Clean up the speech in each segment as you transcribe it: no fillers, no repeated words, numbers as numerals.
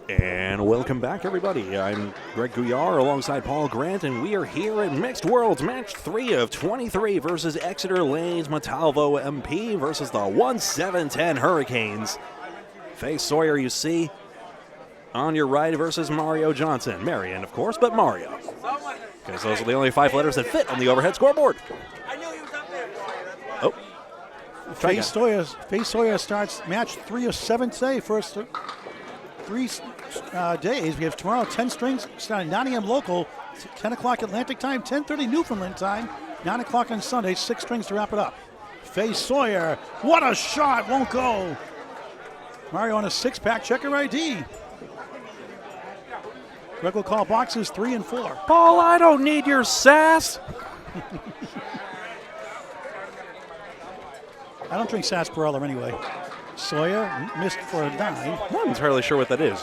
And welcome back, everybody. I'm Greg Gouillart alongside Paul Grant, and we are here at Mixed Worlds, match 3 of 23 versus Exeter Lanes Montalvo MP versus the 1-7-10 Hurricanes. Faye Sawyer, you see, on your right versus Mario Johnson. Marion, of course, but Mario. Because those are the only 5 letters that fit on the overhead scoreboard. Oh. Faye Sawyer starts match 3 of 7 today. First 3 days. We have tomorrow 10 strings starting 9 a.m. local, 10 o'clock Atlantic time, 10:30 Newfoundland time, 9 o'clock on Sunday, 6 strings to wrap it up. Faye Sawyer, what a shot, won't go. Mario on a 6-pack, checker ID. Greg will call boxes 3 and 4. Paul, I don't need your sass. I don't drink sarsaparilla anyway. Sawyer missed for a 9. I'm not entirely sure what that is.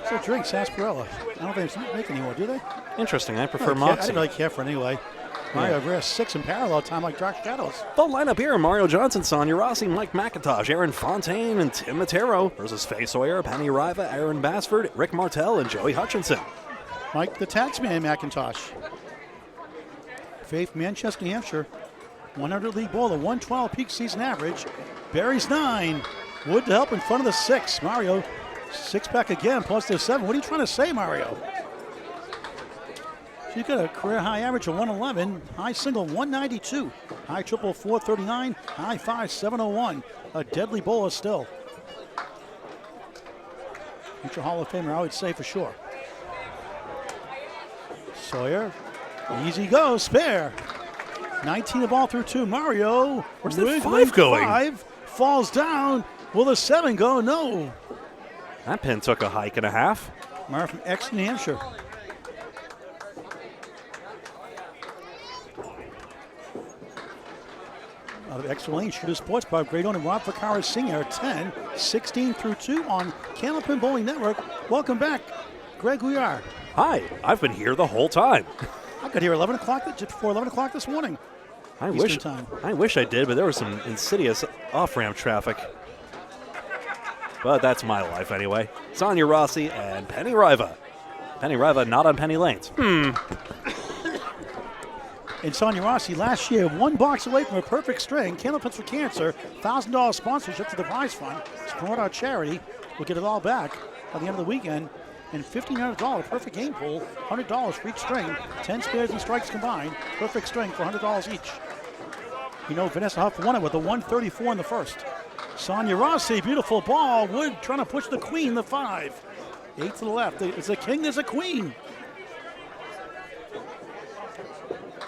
It's a drink, sarsaparilla. I don't think they make anymore, do they? Interesting. I prefer I Moxie. didn't really care for it anyway. Mario Rivera 6 in parallel time like Dark Shadows. Full lineup here: Mario Johnson, Sonja Rossi, Mike MacIntosh, Aaron Fontaine, and Tim Matero versus Faye Sawyer, Penny Riva, Aaron Basford, Rick Martel, and Joey Hutchinson. Mike the Taxman MacIntosh. Faith, Manchester, New Hampshire. 100 league bowler, 112 peak season average. Barry's 9. Wood to help in front of the 6. Mario, 6-pack again, plus the 7. What are you trying to say, Mario? She's got a career high average of 111, high single 192, high triple 439, high 5 701. A deadly bowler still. Future Hall of Famer, I would say for sure. Sawyer, easy go, spare. 19 of all through 2. Mario, where's the 5 going? 5 falls down. Will the 7 go? No. That pin took a hike and a half. Mario from Exeter, New Hampshire. Out of Exeter Lane, Shooter Sports Bar, great owner Rob Vaccaro Sr. 10, 16 through 2 on Candlepin Bowling Network. Welcome back, Greg Gouillart. Hi, I've been here the whole time. I got here 11 o'clock, just before 11 o'clock this morning. I wish I did, but there was some insidious off-ramp traffic. But that's my life anyway. Sonja Rossi and Penny Riva. Penny Riva not on Penny Lanes. And Sonja Rossi last year 1 box away from a perfect string. Candlepins for Cancer, $1,000 sponsorship to the prize fund. Support our charity. We'll get it all back by the end of the weekend. And $1,500 perfect game pool, $100 for each string, 10 spares and strikes combined, perfect string for $100 each. You know, Vanessa Huff won it with a 134 in the first. Sonja Rossi, beautiful ball. Wood trying to push the queen, the 5. 8 to the left. It's a king, there's a queen.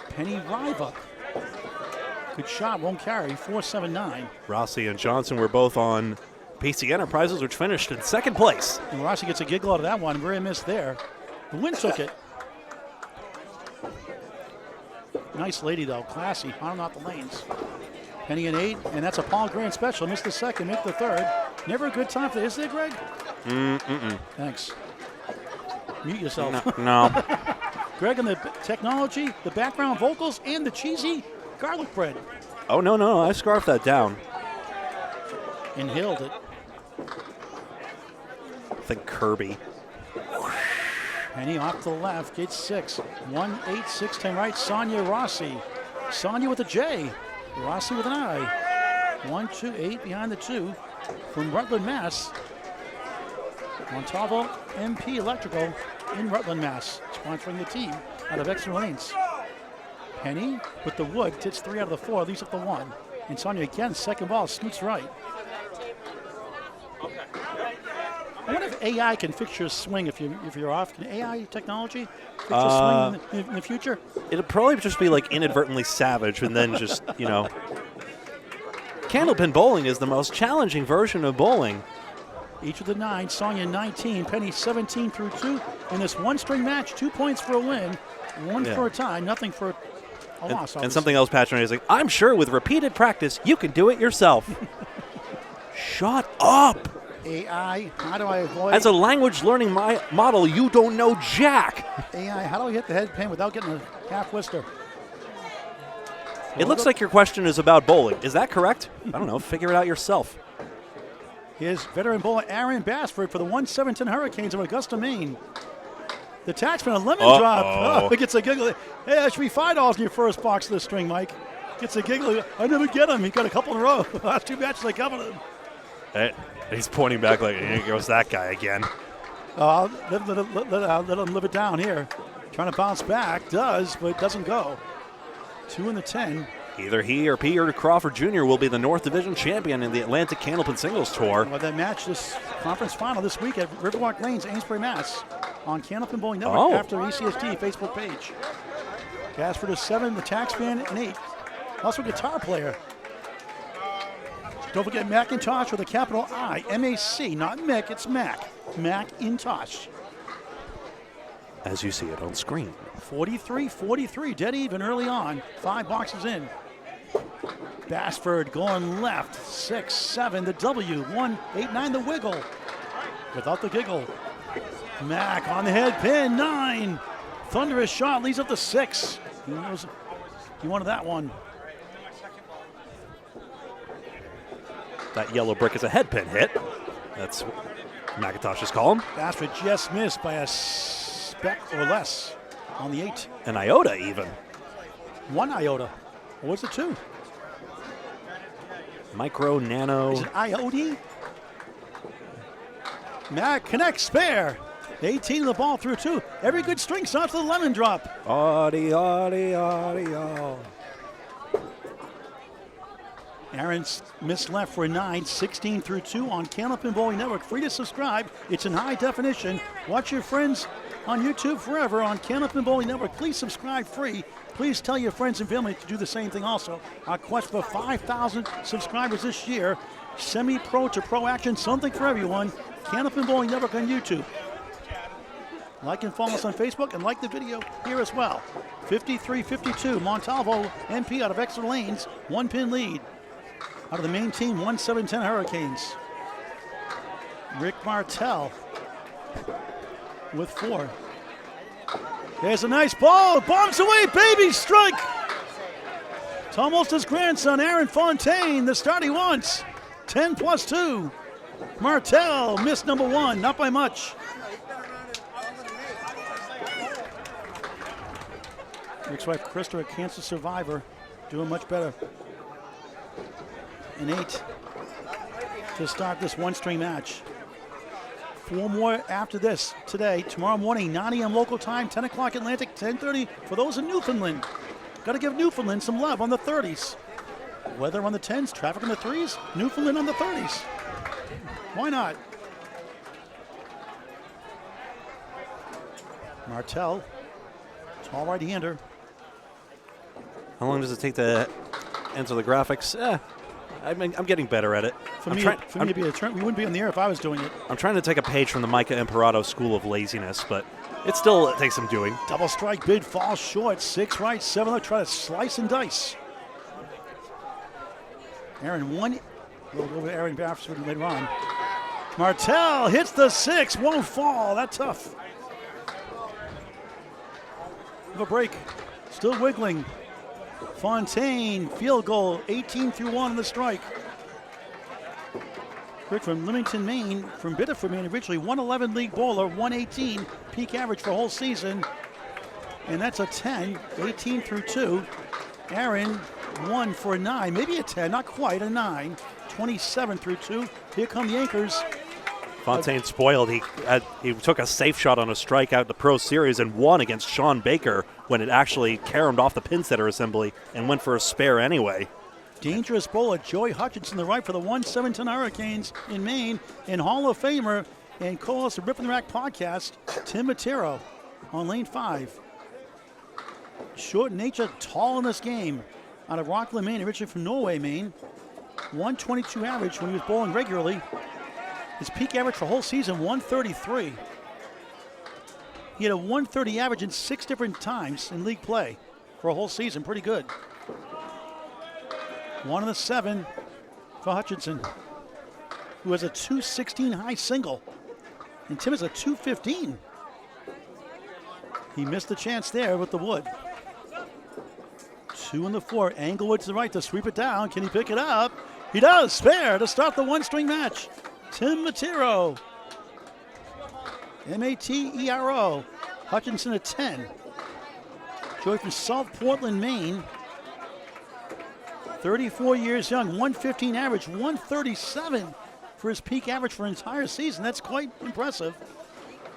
Penny Riva. Good shot, won't carry, 4-7-9. Rossi and Johnson were both on PC Enterprises, which finished in 2nd place. And Rossi gets a giggle out of that one. Very missed there. The wind took it. Nice lady, though. Classy. On out the lanes. Penny and 8, and that's a Paul Grant special. Missed the 2nd, missed the 3rd. Never a good time for this, is there, Greg? Thanks. Mute yourself. No. Greg and the technology, the background vocals, and the cheesy garlic bread. Oh, no. I scarfed that down. Inhaled it. I think Kirby. Penny off to the left, gate 6. 1, 8, 6, 10 right. Sonja Rossi. Sonja with a J. Rossi with an I. 1, 2, 8 behind the 2 from Rutland, Mass. Montalvo MP Electrical in Rutland, Mass. Sponsoring the team out of Exeter Lanes. Penny with the wood, hits 3 out of the 4, leaves up the 1. And Sonja again, 2nd ball, scoots right. I wonder if AI can fix your swing if you're off. Can AI technology fix your swing in the future? It'll probably just be like inadvertently savage and then just, Candlepin bowling is the most challenging version of bowling. Each of the 9, Sonja 19, Penny 17 through 2. In this 1-string match, 2 points for a win, 1 for a tie, nothing for a loss. And something else patronizing. I'm sure with repeated practice, you can do it yourself. Shut up. AI, how do I avoid? As a language learning model, you don't know jack. AI, how do I hit the head pin without getting a half whisker? It looks like your question is about bowling. Is that correct? I don't know. Figure it out yourself. Here's veteran bowler Aaron Basford for the 1-7-10 Hurricanes of Augusta, Maine. The taxman, a lemon drop. Oh, it gets a giggle. Hey, that should be $5 in your first box of the string, Mike. Gets a giggle. I never get him. He got a couple in a row. Last 2 matches I covered him. Hey, he's pointing back like, here goes that guy again. Let him live it down here. Trying to bounce back. Does, but it doesn't go. 2 in the 10. Either he or Peter Crawford Jr. will be the North Division champion in the Atlantic Candlepin Singles Tour. Well, that match, this conference final this week at Riverwalk Lanes, Amesbury, Mass. On Candlepin Bowling Network after ECSD Facebook page. Basford is 7, the taxman an 8. Also a guitar player. Don't forget MacIntosh with a capital I, M-A-C, not Mick, it's Mac. MacIntosh. As you see it on screen. 43-43, dead even early on. 5 boxes in. Basford going left, 6-7, the W, 1-8-9, the wiggle. Without the giggle. Mac on the head pin, 9. Thunderous shot, leads up to 6. He knows he wanted that one. That yellow brick is a head pin hit. That's what MacIntosh's column. Basford just missed by a speck or less on the 8. An iota even. 1 iota. Or was it 2? Micro, nano. Is it iota? Mac connects, spare. 18 of the ball through 2. Every good string starts with a lemon drop. Audio. Aaron's missed left for a 9, 16 through 2 on Candlepin Bowling Network. Free to subscribe. It's in high definition. Watch your friends on YouTube forever on Candlepin Bowling Network. Please subscribe free. Please tell your friends and family to do the same thing also. Our quest for 5,000 subscribers this year. Semi-pro to pro action, something for everyone. Candlepin Bowling Network on YouTube. Like and follow us on Facebook and like the video here as well. 53-52, Montalvo MP out of Exeter Lanes, 1 pin lead. Out of the main team, 1-7-10 Hurricanes. Rick Martel with 4. There's a nice ball, bombs away, baby strike. It's almost his grandson, Aaron Fontaine, the start he wants. 10+2. Martel missed number 1, not by much. Rick's wife, Krista, a cancer survivor, doing much better. An 8 to start this 1-string match. 4 more after this today. Tomorrow morning, 9 a.m. local time, 10 o'clock Atlantic, 10:30 for those in Newfoundland. Got to give Newfoundland some love on the 30s. Weather on the 10s, traffic on the 3s, Newfoundland on the 30s. Why not? Martel, tall right-hander. How long does it take to enter the graphics? I'm getting better at it. For me to be a turn, we wouldn't be on the air if I was doing it. I'm trying to take a page from the Micah Imperato School of Laziness, but it still takes some doing. Double strike bid falls short. 6 right, 7 left. Try to slice and dice. Aaron 1. We'll go over to Aaron Basford later on. Martel hits the 6. Won't fall. That tough. Have a break. Still wiggling. Fontaine, field goal, 18 through 1 on the strike. Rick from Leamington, Maine, from Biddeford, Maine, originally 111 league bowler, 118 peak average for a whole season. And that's a 10, 18 through 2. Aaron, 1 for a 9, maybe a 10, not quite, a 9, 27 through 2. Here come the anchors. Fontaine spoiled. He took a safe shot on a strikeout in the Pro Series and won against Sean Baker when it actually caromed off the pin setter assembly and went for a spare anyway. Dangerous bowler Joey Hutchinson, the right for the 1-7-10 Hurricanes in Maine, and Hall of Famer and co-host of Ripping the Rack podcast, Tim Matero on lane 5. Short in nature, tall in this game. Out of Rockland, Maine, originally from Norway, Maine. 122 average when he was bowling regularly. His peak average for a whole season, 133. He had a 130 average in 6 different times in league play for a whole season. Pretty good. 1 of the 7 for Hutchinson, who has a 216 high single. And Tim is a 215. He missed the chance there with the wood. 2 in the 4. Englewood to the right to sweep it down. Can he pick it up? He does. Spare to start the 1-string match. Tim Matero. Matero. Hutchinson at 10. Joy from South Portland, Maine. 34 years young, 115 average, 137 for his peak average for an entire season. That's quite impressive.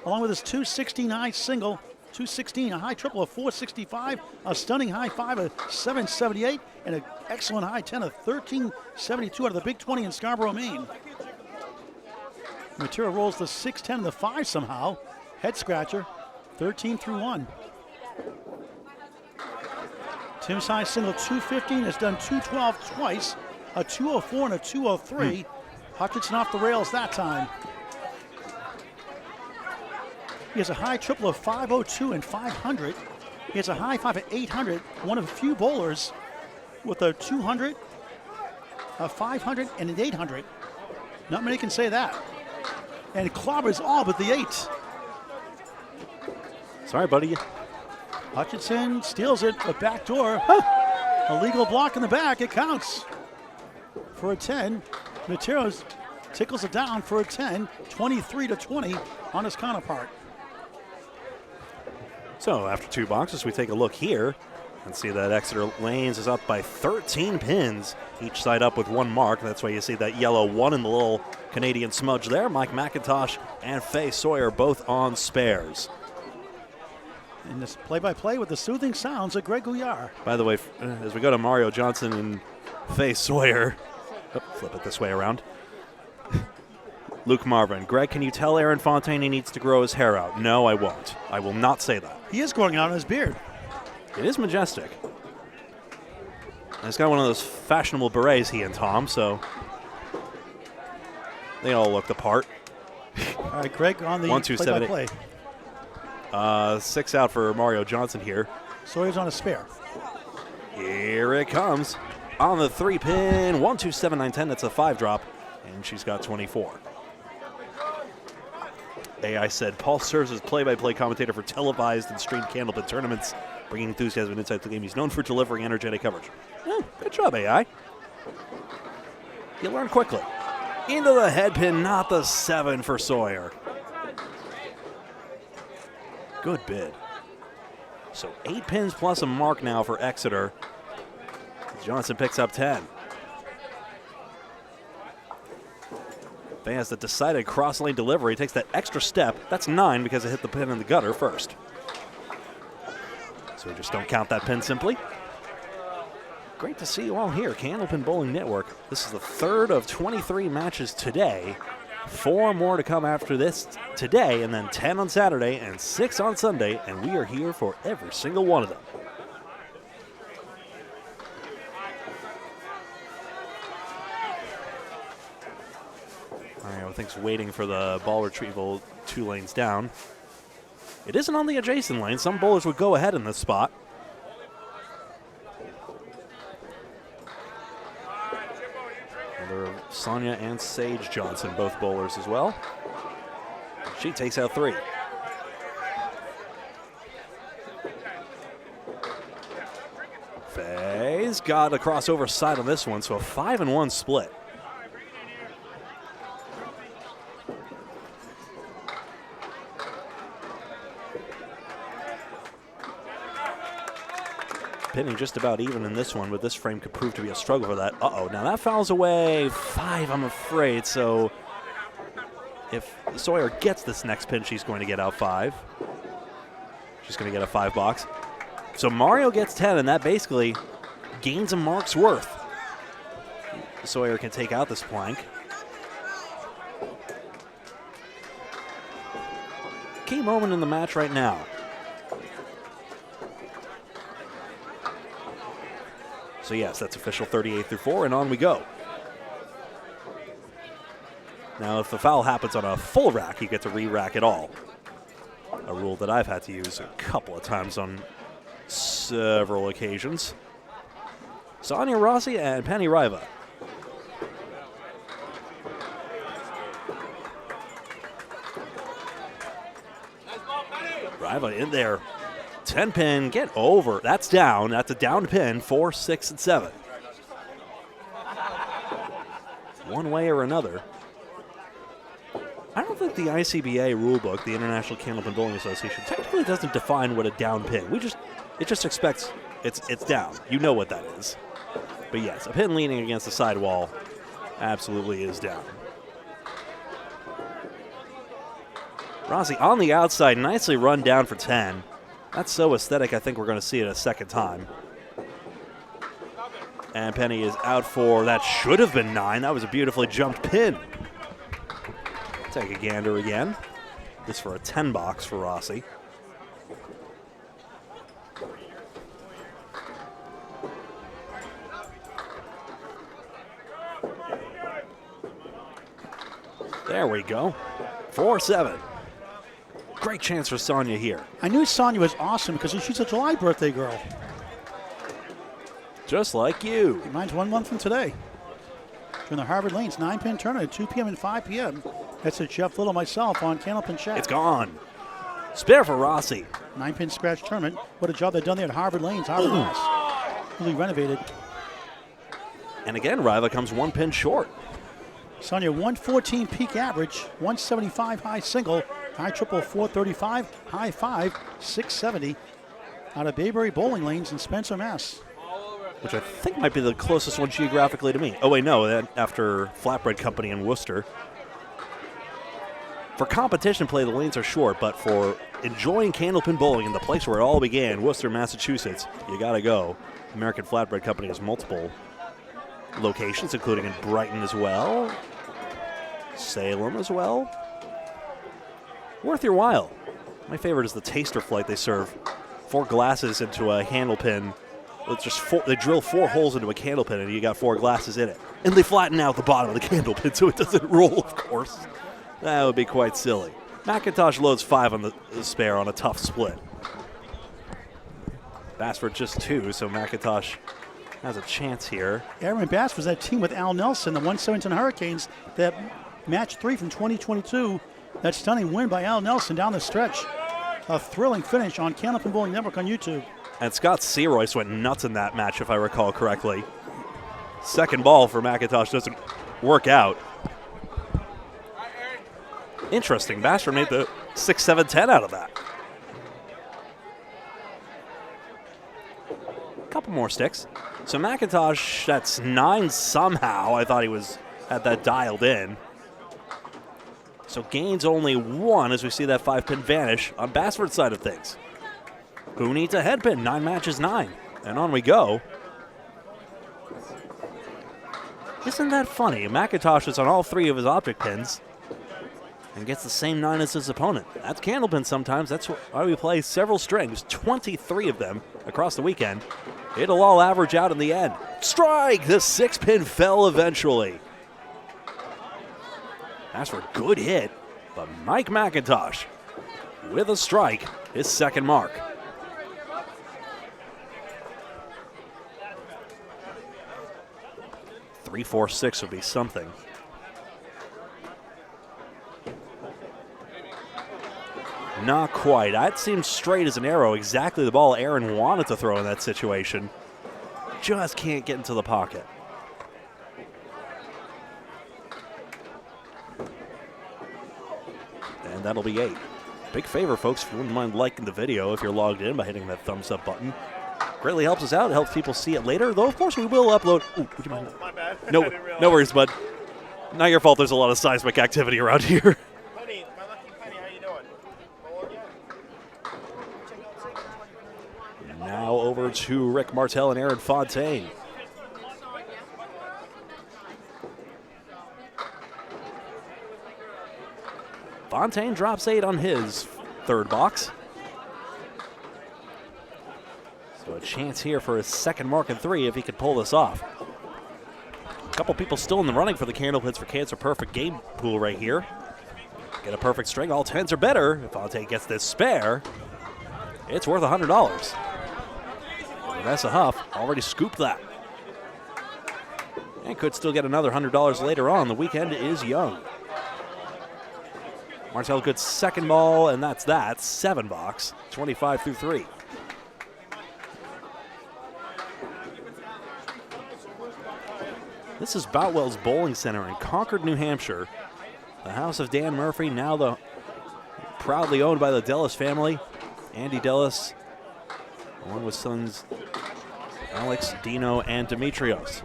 Along with his 216 high single, 216, a high triple of 465, a stunning high 5 of 778, and an excellent high 10 of 1372 out of the Big 20 in Scarborough, Maine. Matero rolls the 6-10 and the 5 somehow. Head scratcher, 13 through 1. Tim's high single 215 has done 212 twice, a 204 and a 203. Hutchinson off the rails that time. He has a high triple of 502 and 500. He has a high 5 at 800, one of a few bowlers with a 200, a 500, and an 800. Not many can say that. And clobbers all but the 8. Sorry, buddy. Hutchinson steals it, a back door. A legal block in the back, it counts for a 10. Matero's tickles it down for a 10, 23-20 on his counterpart. So after 2 boxes, we take a look here and see that Exeter Lanes is up by 13 pins, each side up with 1 mark. That's why you see that yellow 1 in the little Canadian smudge there. Mike MacIntosh and Faye Sawyer both on spares. And this play-by-play with the soothing sounds of Greg Gouillart. By the way, as we go to Mario Johnson and Faye Sawyer, flip it this way around. Luke Marvin, Greg, can you tell Aaron Fontaine he needs to grow his hair out? No, I won't. I will not say that. He is growing out on his beard. It is majestic. And he's got one of those fashionable berets, he and Tom, so they all look the part. All right, Greg on the 1, 2, 7, play-by-play. 6 out for Mario Johnson here. Sawyer's on a spare. Here it comes. On the 3-pin, 1, 2, 7, 9, 10. That's a 5 drop, and she's got 24. AI said, Paul serves as play-by-play commentator for televised and streamed Candlepin tournaments, bringing enthusiasm and insight to the game. He's known for delivering energetic coverage. Good job, AI. You learn quickly. Into the head pin, not the 7 for Sawyer. Good bid. So 8 pins plus a mark now for Exeter. Johnson picks up 10. Faye has the decided cross-lane delivery. Takes that extra step. That's 9 because it hit the pin in the gutter first. So we just don't count that pin simply. Great to see you all here. Candlepin Bowling Network. This is the 3rd of 23 matches today. 4 more to come after this today, and then 10 on Saturday and 6 on Sunday, and we are here for every single one of them. All right, I think it's waiting for the ball retrieval 2 lanes down. It isn't on the adjacent lane. Some bowlers would go ahead in this spot. Sonja and Sage Johnson, both bowlers as well. She takes out 3. Faye's got a crossover side on this one, so a 5-1 split. Pinning just about even in this one, but this frame could prove to be a struggle for that. Uh-oh, now that fouls away 5, I'm afraid, so if Sawyer gets this next pin, she's going to get out 5. She's going to get a 5 box. So Mario gets 10, and that basically gains a mark's worth. Sawyer can take out this plank. Key moment in the match right now. So yes, that's official 38 through 4, and on we go. Now, if the foul happens on a full rack, you get to re-rack it all. A rule that I've had to use a couple of times on several occasions. Sonja, Rossi, and Penny Riva. Riva in there. 10 pin, get over. That's down. That's a down pin, 4, 6, and 7. One way or another. I don't think the ICBA rulebook, the International Candlepin Bowling Association, technically doesn't define what a down pin. It just expects it's down. You know what that is. But yes, a pin leaning against the sidewall absolutely is down. Rossi on the outside, nicely run down for 10. That's so aesthetic, I think we're going to see it a second time. And Penny is out for, that should have been 9. That was a beautifully jumped pin. Take a gander again. This for a 10 box for Rossi. There we go. 4-7. Great chance for Sonja here. I knew Sonja was awesome because she's a July birthday girl. Just like you. Mine's 1 month from today. During the Harvard Lanes 9-pin tournament at 2 p.m. and 5 p.m. That's at Jeff Little myself on Candlepin Chat. It's gone. Spare for Rossi. 9-pin scratch tournament. What a job they've done there at Harvard Lanes. Harvard Lanes. Really renovated. And again, Riva comes 1 pin short. Sonja 114 peak average, 175 high single, high triple 435, high 5 670 out of Bayberry Bowling Lanes in Spencer, Mass. Which I think might be the closest one geographically to me. Oh wait, no, that after Flatbread Company in Worcester. For competition play, the lanes are short, but for enjoying Candlepin bowling in the place where it all began, Worcester, Massachusetts, you gotta go. American Flatbread Company has multiple locations, including in Brighton as well, Salem as well. Worth your while. My favorite is the taster flight. They serve 4 glasses into a handle pin. It's just they drill 4 holes into a candle pin, and you got 4 glasses in it. And they flatten out the bottom of the candle pin so it doesn't roll, of course. That would be quite silly. MacIntosh loads 5 on the spare on a tough split. Basford just 2, so MacIntosh has a chance here. Aaron Bass was that team with Al Nelson, the 117 Hurricanes, that match 3 from 2022. That stunning win by Al Nelson down the stretch. A thrilling finish on Candlepin Bowling Network on YouTube. And Scott Searoyce went nuts in that match, if I recall correctly. Second ball for MacIntosh doesn't work out. Interesting. Basford made the 6-7-10 out of that. Couple more sticks. So MacIntosh, that's 9 somehow. I thought he had that dialed in. So gains only 1 as we see that 5-pin vanish on Basford's side of things. Who needs a head pin? 9 matches 9. And on we go. Isn't that funny? MacIntosh is on all 3 of his object pins and gets the same 9 as his opponent. That's Candlepin sometimes. That's why we play several strings, 23 of them across the weekend. It'll all average out in the end. Strike! The 6-pin fell eventually. That's for a good hit, but Mike MacIntosh with a strike, his second mark. Three, 4, 6 would be something. Not quite. That seems straight as an arrow. Exactly the ball Aaron wanted to throw in that situation. Just can't get into the pocket. And that'll be 8. Big favor, folks, if you wouldn't mind liking the video if you're logged in by hitting that thumbs up button. Greatly helps us out. It helps people see it later. Though, of course, we will upload. Ooh, would you mind? My bad. No, no worries, bud. Not your fault. There's a lot of seismic activity around here. Penny, my lucky Penny, how you doing? Oh, yeah. Now over to Rick Martel and Aaron Fontaine. Fontaine drops 8 on his third box. So a chance here for his second mark and 3 if he could pull this off. A couple people still in the running for the Candlepins for Cancer Perfect game pool right here. Get a perfect string. All 10s are better. If Fontaine gets this spare, it's worth $100. Vanessa Huff already scooped that. And could still get another $100 later on. The weekend is young. Martel good second ball, and that's that. 7 box, 25 through 3. This is Boutwell's Bowling Center in Concord, New Hampshire. The house of Dan Murphy, now proudly owned by the Dellis family. Andy Dellis, along with sons Alex, Dino, and Demetrios.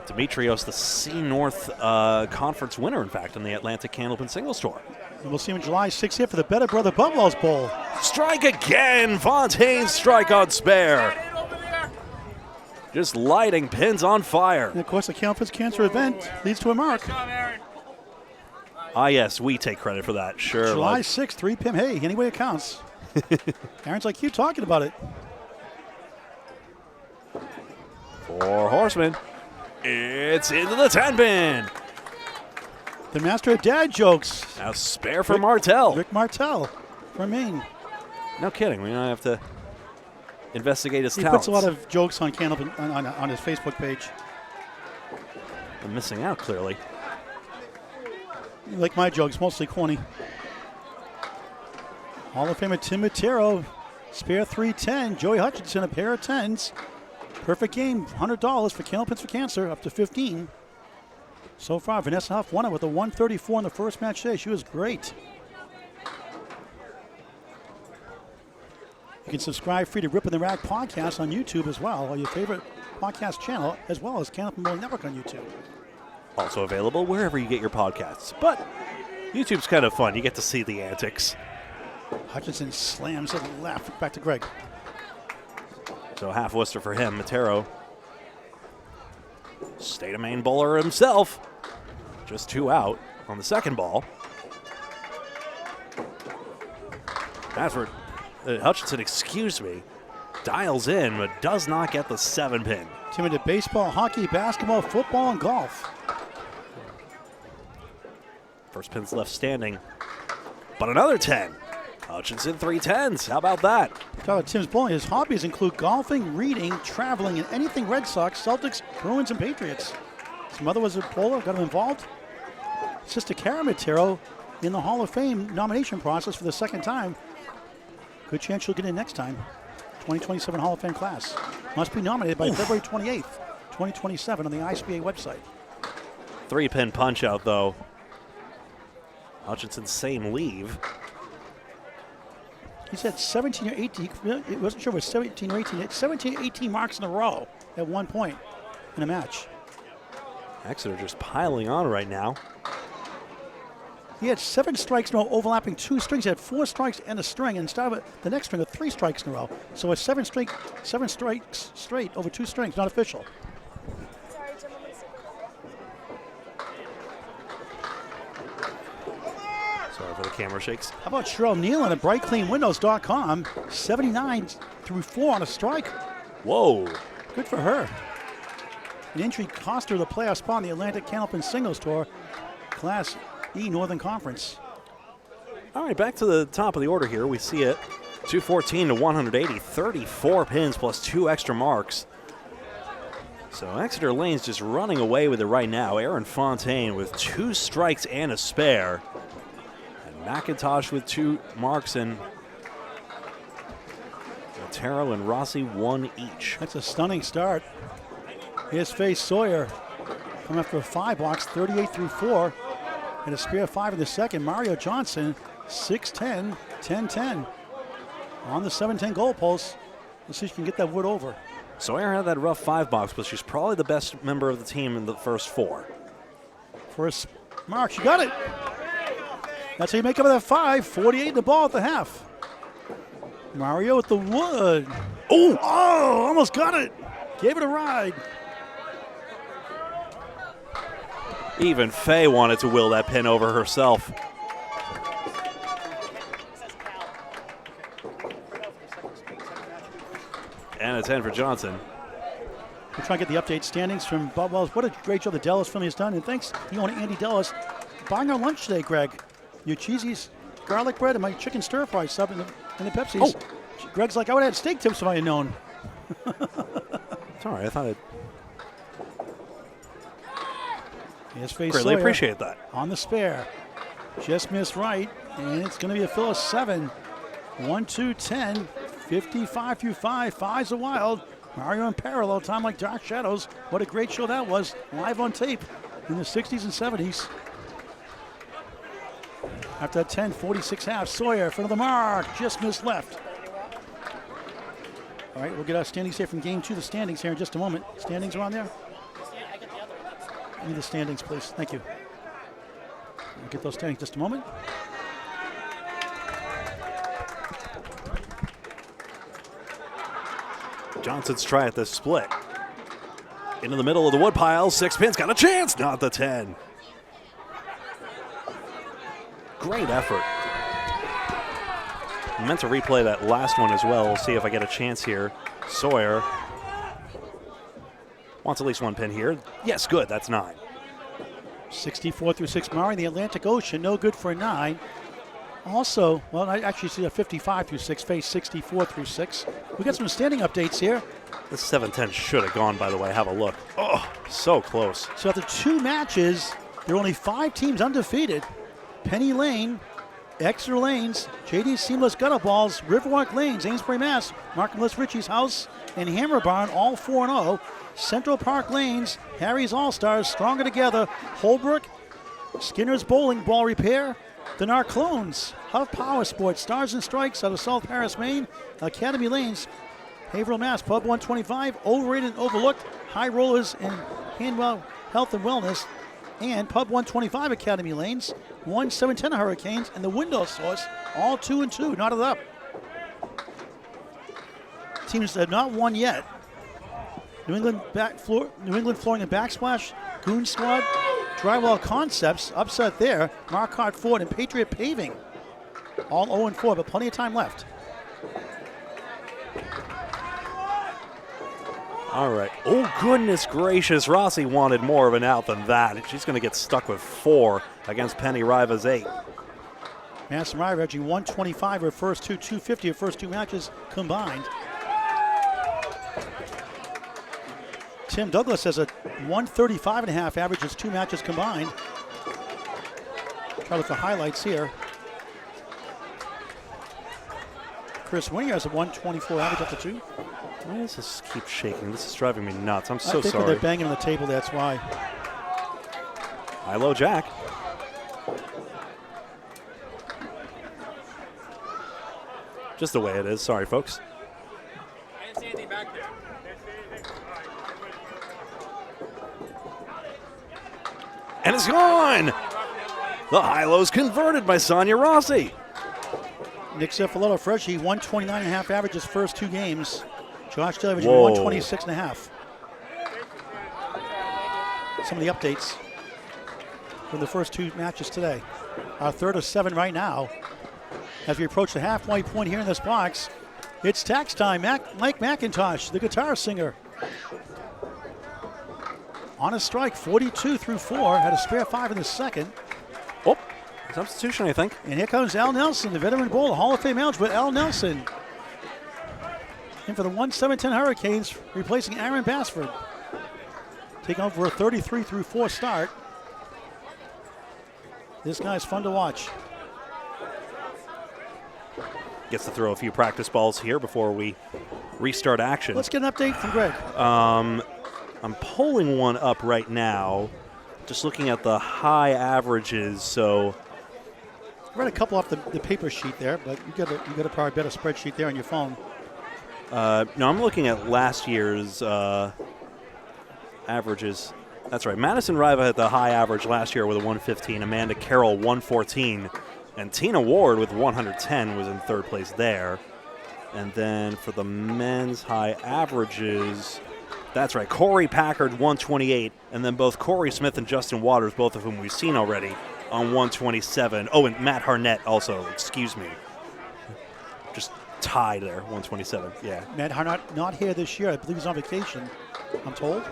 Demetrios, the C North Conference winner, in fact, in the Atlantic Candlepin Singles Tour. And we'll see him July 6th here for the Better Brother Boutwell's Bowl. Strike again! Fontaine strike on spare. Just lighting pins on fire. And of course, the Candlepin's Cancer event leads to a mark. Ah, yes, we take credit for that. Sure. July 6th, 3 p.m. Hey, any way it counts. Aaron's like, keep talking about it. 4 horsemen. It's into the 10 pin. The master of dad jokes. Now spare for Martel. Rick Martel from Maine. No kidding. We don't have to investigate his He talents. puts a lot of jokes on Candlepin on his Facebook page. I'm missing out, clearly. You like my jokes, mostly corny. Hall of Famer Tim Matero, spare 310. Joey Hutchinson, a pair of 10s. Perfect game, $100 for Candlepins for Cancer, up to 15. So far, Vanessa Huff won it with a 134 in the first match today. She was great. You can subscribe free to Rip in the Rack podcast on YouTube as well, or your favorite podcast channel, as well as Candlepin Bowling Network on YouTube. Also available wherever you get your podcasts. But YouTube's kind of fun. You get to see the antics. Hutchinson slams to the left. Back to Greg. So half Worcester for him. Matero, State of Maine bowler himself. Just 2 out on the second ball. Basford, Hutchinson, excuse me, dials in but does not get the 7 pin. Team into baseball, hockey, basketball, football, and golf. First pin's left standing, but another 10. Hutchinson 3 10s. How about that? Talk about Tim's bowling. His hobbies include golfing, reading, traveling, and anything Red Sox, Celtics, Bruins, and Patriots. His mother was a bowler, got him involved. Sister Kara Matero in the Hall of Fame nomination process for the second time. Good chance she'll get in next time. 2027 Hall of Fame class. Must be nominated by February 28th, 2027 on the ISBA website. 3 pin punch out though. Hutchinson same leave. He said 17 or 18. He wasn't sure if it was 17 or 18. It's 17 or 18 marks in a row at one point in a match. Exeter just piling on right now. He had 7 strikes in a row, overlapping 2 strings. He had 4 strikes and a string, and started the next string with 3 strikes in a row. So a 7 strikes straight over 2 strings, not official. Sorry for the camera shakes. How about Cheryl Nealon at brightcleanwindows.com? 79 through 4 on a strike. Whoa. Good for her. An injury cost her the playoff spot in the Atlantic Candlepin Singles Tour, Class E Northern Conference. All right, back to the top of the order here. We see it 214 to 180, 34 pins plus 2 extra marks. So Exeter Lane's just running away with it right now. Aaron Fontaine with 2 strikes and a spare. And MacIntosh with 2 marks, and Matero and Rossi 1 each. That's a stunning start. Here's Faye Sawyer coming after a 5 box, 38 through 4. And a spare 5 in the second. Mario Johnson, 6-10, 10-10. On the 7-10 goalpost. Let's see if she can get that wood over. Sawyer had that rough 5 box, but she's probably the best member of the team in the first 4. First mark, she got it. That's how you make up that 5. 48 in the ball at the half. Mario with the wood. Oh, almost got it. Gave it a ride. Even Faye wanted to will that pin over herself. And a 10 for Johnson. We're trying to get the update standings from Boutwell. What a great job the Dellis family has done. And thanks to you and Andy Dellis buying our lunch today, Greg. Your cheesies, garlic bread, and my chicken stir fry sub in the Pepsis. Oh. Greg's like, I would have had steak tips if I had known. It's all right. I thought it. Yes, Faye Greatly Sawyer appreciate that. on the spare. Just missed right, and it's going to be a fill of 7. 1, 2, 10, 55 through 5. 5's a wild. Mario in parallel, time like Dark Shadows. What a great show that was, live on tape in the 60s and 70s. After that 10, 46 half. Sawyer in front of the mark. Just missed left. All right, we'll get our standings here from game 2. The standings here in just a moment. Standings are on there? Give me the standings, please. Thank you. We'll get those standings in just a moment. Johnson's try at this split. Into the middle of the wood pile. 6 pins. Got a chance. Not the 10. Great effort. I meant to replay that last one as well. See if I get a chance here. Sawyer wants at least 1 pin here. Yes, good. That's 9. 64 through 6. Murray, the Atlantic Ocean, no good for a 9. Also, well, I actually see a 55 through 6. Faye 64 through 6. We got some standing updates here. This 7-10 should have gone, by the way. Have a look. Oh, so close. So after 2 matches, there are only 5 teams undefeated. Penny Lane, Exeter Lanes, JD Seamless Gutter Balls, Riverwalk Lanes, Amesbury, Mass, Mark and Liz Ritchie's House, and Hammer Barn, all 4-0. Central Park Lanes, Harry's All-Stars, Stronger Together, Holbrook, Skinner's Bowling Ball Repair, the Narclones, Huff Power Sports, Stars and Strikes out of South Paris, Maine, Academy Lanes, Haverhill, Mass, Pub 125, Overrated and Overlooked, High Rollers and Handwell Health and Wellness, and Pub 125 Academy Lanes, 1-7-10 Hurricanes, and the Window Source, all 2-2, knotted up. Teams that have not won yet. New England Flooring and Backsplash, Goon Squad, Drywall Concepts, upset there, Marquardt Ford and Patriot Paving. All 0-4, but plenty of time left. All right. Oh, goodness gracious. Rossi wanted more of an out than that. She's going to get stuck with 4 against Penny Riva's 8. Madison Riva edging 125 her first 2, 250 her first 2 matches combined. Tim Douglas has a 135.5 average his 2 matches combined. Try to look for highlights here. Chris Winger has a 124 average after 2. Why does this keep shaking? This is driving me nuts. I'm so I think sorry. when they're banging on the table, that's why. High-low jack. Just the way it is. Sorry, folks. I didn't see anything back there. And it's gone! The high-low's converted by Sonja Rossi. Nick Cefaloto, freshie, 129.5 average his first 2 games. Josh Taylor averaging Whoa. 126.5. Some of the updates from the first 2 matches today. Our 3rd of 7 right now. As we approach the halfway point here in this box, it's tax time. Mike MacIntosh, the guitar singer. On a strike, 42 through 4. Had a spare 5 in the second. Oh, substitution, I think. And here comes Al Nelson, the veteran bowler, Hall of Fame eligible. Al Nelson in for the 1-7-10 Hurricanes, replacing Aaron Basford. Taking over a 33 through 4 start. This guy's fun to watch. Gets to throw a few practice balls here before we restart action. Let's get an update from Greg. I'm pulling one up right now, just looking at the high averages. So I read a couple off the paper sheet there, but you got a probably better spreadsheet there on your phone. no, I'm looking at last year's averages. That's right. Madison Riva had the high average last year with a 115. Amanda Carroll 114, and Tina Ward with 110 was in 3rd place there. And then for the men's high averages, that's right, Corey Packard 128, and then both Corey Smith and Justin Waters, both of whom we've seen already, on 127. Oh, and Matt Harnett also, excuse me. Just tied there, 127, yeah. Matt Harnett not here this year. I believe he's on vacation, I'm told.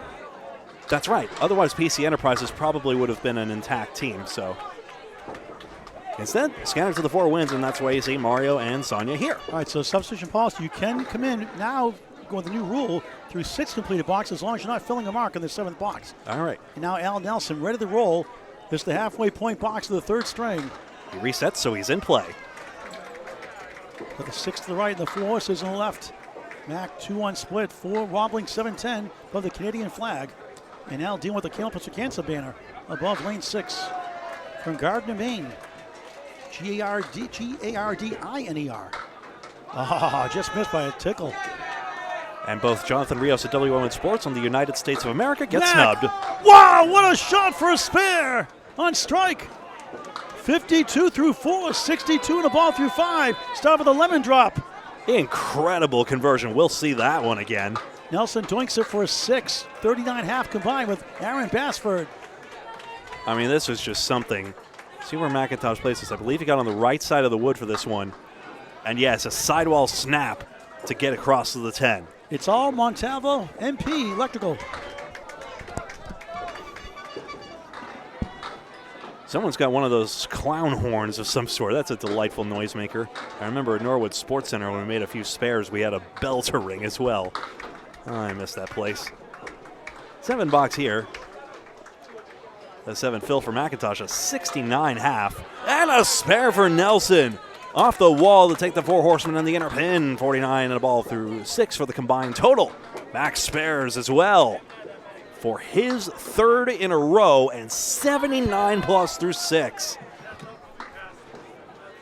That's right. Otherwise, PC Enterprises probably would have been an intact team, so. Instead, Scanner to the 4 wins, and that's why you see Mario and Sonja here. All right, so substitution policy. You can come in now, go with the new rule, through 6 completed boxes as long as you're not filling a mark in the 7th box. All right. And now Al Nelson ready to roll. This is the halfway point box of the 3rd string. He resets, so he's in play. With the 6 to the right and the 4 horses on the left. Mac 2-1 split, 4 wobbling 7-10 above the Canadian flag. And now dealing with the Candlepin banner above lane 6 from Gardner, Maine. Gardiner. Ah, just missed by a tickle. And both Jonathan Rios at WON Sports on the United States of America get snubbed. Wow, what a shot for a spare on strike. 52 through 4, 62 and a ball through 5. Start with a lemon drop. Incredible conversion. We'll see that one again. Nelson doinks it for a 6. 39.5 combined with Aaron Basford. I mean, this is just something. See where MacIntosh plays this. I believe he got on the right side of the wood for this one. And yes, a sidewall snap to get across to the 10. It's all Montalvo MP Electrical. Someone's got one of those clown horns of some sort. That's a delightful noisemaker. I remember at Norwood Sports Center when we made a few spares, we had a bell to ring as well. Oh, I missed that place. 7 box here. The 7 fill for MacIntosh, a 69.5. And a spare for Nelson. Off the wall to take the 4 horsemen on the inner pin. 49 and a ball through 6 for the combined total. Max spares as well for his 3rd in a row and 79 plus through 6.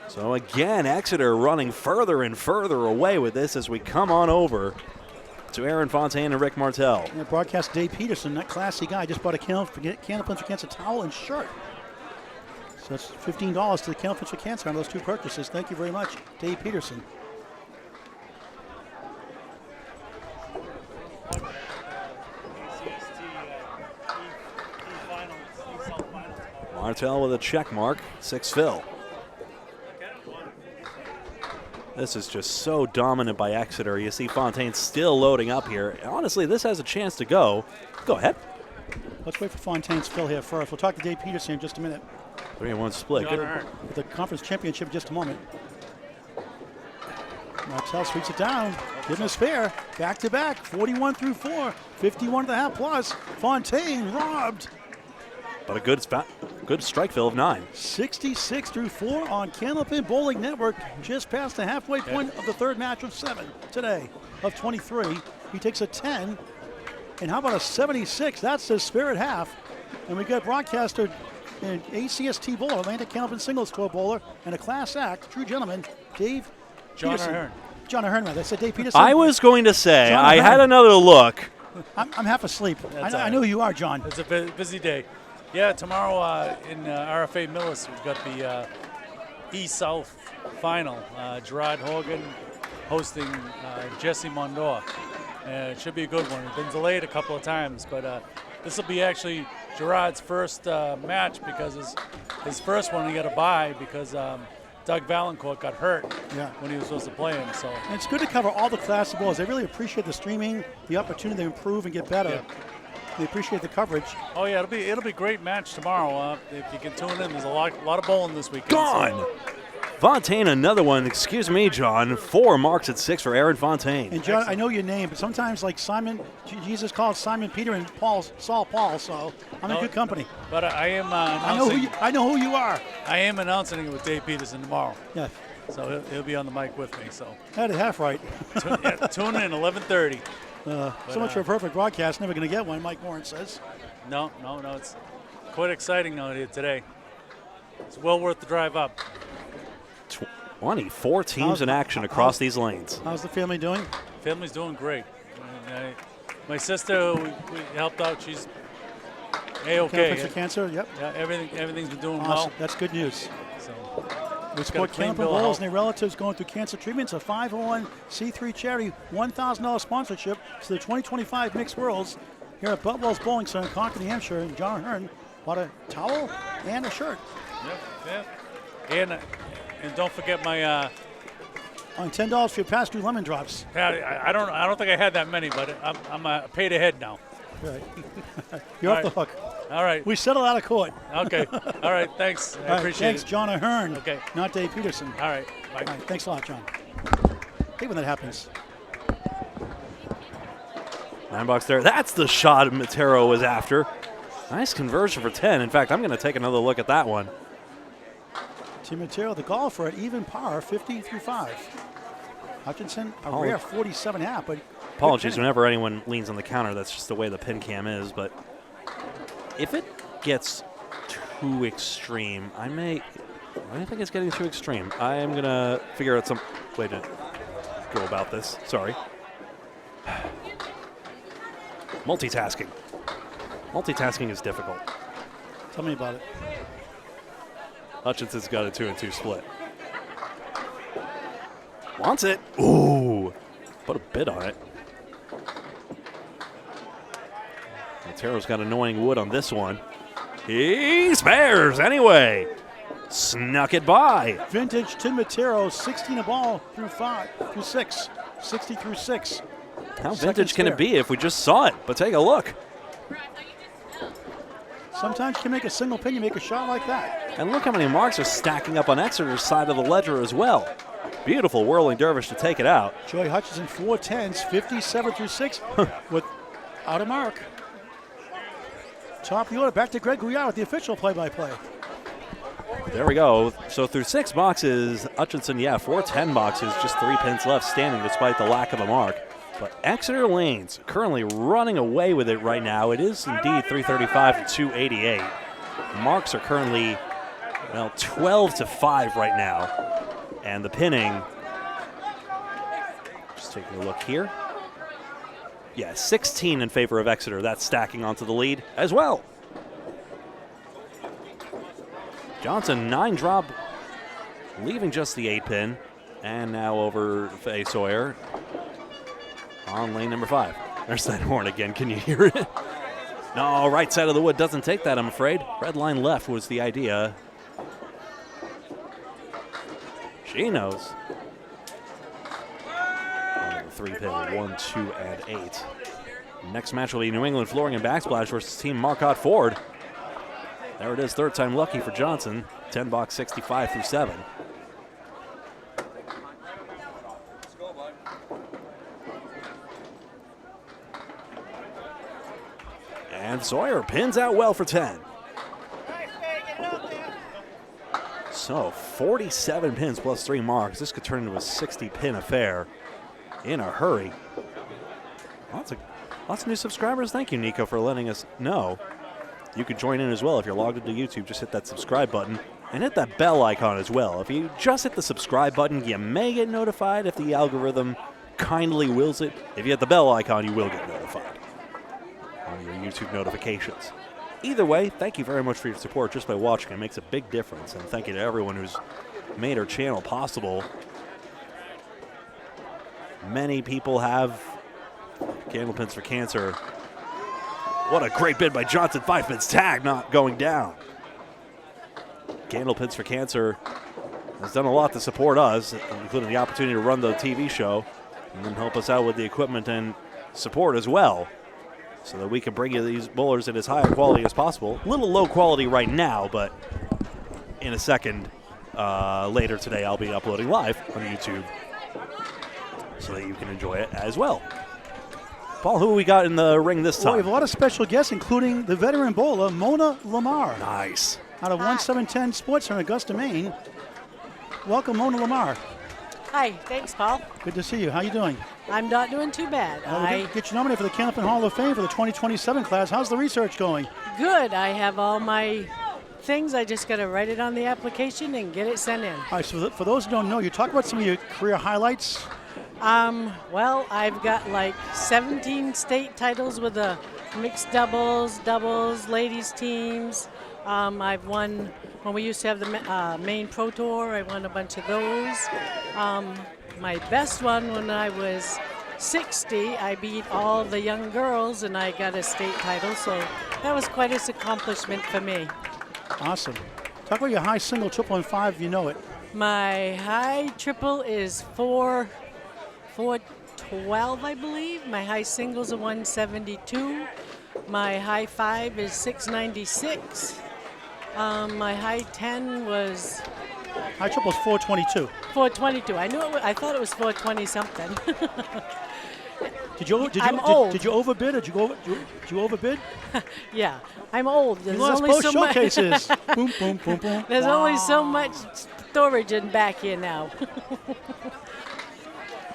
So again, Exeter running further and further away with this as we come on over to Aaron Fontaine and Rick Martel. And broadcast Dave Peterson, that classy guy, just bought a Candlepin for Cancer towel and shirt. So that's $15 to the Candlepin for Cancer on those 2 purchases. Thank you very much, Dave Peterson. Martel with a check mark, 6 fill. This is just so dominant by Exeter. You see Fontaine still loading up here. Honestly, this has a chance to go. Go ahead. Let's wait for Fontaine's fill here first. We'll talk to Dave Peterson in just a minute. 3-1 split. Good. With the conference championship in just a moment. Martel sweeps it down. Give him a spare. Back to back. 41 through 4. 51.5 plus. Fontaine robbed. But a good strike fill of 9. 66 through 4 on Candlepin Bowling Network. Just past the halfway point of the 3rd match of 7 today of 23. He takes a 10. And how about a 76? That's the spare at half. And we got broadcaster and ACST bowler, Atlantic Candlepin Singles Tour bowler, and a class act, true gentleman, Dave Peterson. Ahern. John Ahern, I said Dave Peterson. I was going to say, John I Ahern. had another look. I'm half asleep. That's I know who you are, John. It's a busy day. Yeah, tomorrow in RFA Millis, we've got the East-South final. Gerard Horgan hosting Jesse Mondor. It should be a good one. It's been delayed a couple of times, but this will be actually Gerard's first match because his first one he got a bye because Doug Valancourt got hurt when he was supposed to play him. So and it's good to cover all the class of balls. They really appreciate the streaming, the opportunity to improve and get better. Yeah. They appreciate the coverage. Oh yeah, it'll be a great match tomorrow. If you can tune in, there's a lot of bowling this weekend. Gone. So. Fontaine, another one. Excuse me, John. 4 marks at 6 for Aaron Fontaine. And John, I know your name, but sometimes like Simon, Jesus called Simon Peter and Saul Paul, so I'm in good company. But I am I know who you are. I am announcing it with Dave Peterson tomorrow. Yeah. So he'll be on the mic with me. So Had it half right. tune in 11:30. So much for a perfect broadcast. Never going to get one, Mike Warren says. No. It's quite exciting out here today. It's well worth the drive up. 24 teams in action across these lanes. How's the family doing? Family's doing great. And my sister, we helped out. She's A-okay. Cancer, cancer, yep. Yeah, everything's been doing Awesome. well. That's good news. So We support Candlepin Bowls and their relatives going through cancer treatments. A 501c3 charity, $1,000 sponsorship to the 2025 Mixed Worlds here at Boutwell's Bowling Center in Concord, New Hampshire. And John Ahern bought a towel and a shirt. Yeah. And don't forget my. On $10 for your past due lemon drops. I don't think I had that many, but I'm paid ahead now. Right. You're off the hook. All right. We settled out of court. Okay. All right. Thanks. I appreciate thanks, it. John Ahern. Okay. Not Dave Peterson. All right. Bye. All right. Thanks a lot, John. Hate when that happens. 9 bucks there. That's the shot Matero was after. Nice conversion for 10. In fact, I'm going to take another look at that one. Team Matero, the golfer at even par, 50 through 5. Hutchinson, a rare 47.5, but apologies whenever anyone leans on the counter. That's just the way the pin cam is. But if it gets too extreme, I may I think it's getting too extreme. I am going to figure out some way to go about this. Sorry. Multitasking. Multitasking is difficult. Tell me about it. Hutchinson's got a 2-2 split. Wants it. Ooh. Put a bit on it. Matero's got annoying wood on this one. He spares anyway. Snuck it by. Vintage Tim Matero, 16 a ball through 6. 60 through 6. How vintage can it be if we just saw it? But take a look. Sometimes you can make a single pin, you make a shot like that. And look how many marks are stacking up on Exeter's side of the ledger as well. Beautiful whirling dervish to take it out. Joey Hutchinson, 4 10s, 57 through 6 without a mark. Top of the order, back to Greg Gouillart with the official play-by-play. There we go. So through 6 boxes, Hutchinson, 4-10 boxes, just 3 pins left standing despite the lack of a mark. But Exeter Lanes currently running away with it right now. It is indeed 335 to 288. Marks are currently, 12 to 5 right now. And the pinning, just taking a look here. 16 in favor of Exeter. That's stacking onto the lead as well. Johnson, 9 drop, leaving just the 8 pin. And now over Faye Sawyer on lane number 5. There's that horn again. Can you hear it? No, right side of the wood doesn't take that, I'm afraid. Red line left was the idea. She knows. 3 pin, 1, 2, and 8. Next match will be New England Flooring and Backsplash versus Team Marcotte Ford. There it is, 3rd time lucky for Johnson. 10 box, 65 through 7. And Sawyer pins out well for 10. So 47 pins plus 3 marks. This could turn into a 60 pin affair in a hurry. Lots of new subscribers. Thank you, Nico, for letting us know. You can join in as well if you're logged into YouTube. Just hit that subscribe button and hit that bell icon as well. If you just hit the subscribe button, you may get notified if the algorithm kindly wills it. If you hit the bell icon, you will get notified on your YouTube notifications. Either way, thank you very much for your support just by watching. It makes a big difference. And thank you to everyone who's made our channel possible. Many people have Candlepins for Cancer. What a great bid by Johnson. 5 pins tag not going down. Candlepins for Cancer has done a lot to support us, including the opportunity to run the TV show and then help us out with the equipment and support as well, so that we can bring you these bowlers in as high a quality as possible. A little low quality right now, but in a second, later today, I'll be uploading live on YouTube so that you can enjoy it as well. Paul, who we got in the ring this time? Well, we have a lot of special guests, including the veteran bowler, Mona Lamar. Nice. Out of 1710 Sports from Augusta, Maine. Welcome, Mona Lamar. Hi, thanks, Paul. Good to see you. How you doing? I'm not doing too bad. We'll get you nominated for the Candlepin Hall of Fame for the 2027 class. How's the research going? Good. I have all my things. I just got to write it on the application and get it sent in. All right, so for those who don't know, you talk about some of your career highlights. Well, I've got like 17 state titles with the mixed doubles, ladies teams. I've won, when we used to have the Maine Pro Tour, I won a bunch of those. My best one when I was 60, I beat all the young girls and I got a state title, so that was quite an accomplishment for me. Awesome. Talk about your high single, triple, and 5 if you know it. My high triple is 412, I believe. My high singles are 172. My high 5 is 696. My high 10 was... High triple is 422. 422. I knew it. I thought it was 420 something. I'm old. Did you overbid or did you overbid? Yeah, I'm old. There's you lost only both so showcases. Much. Boom, boom, boom, boom. There's only so much storage in back here now.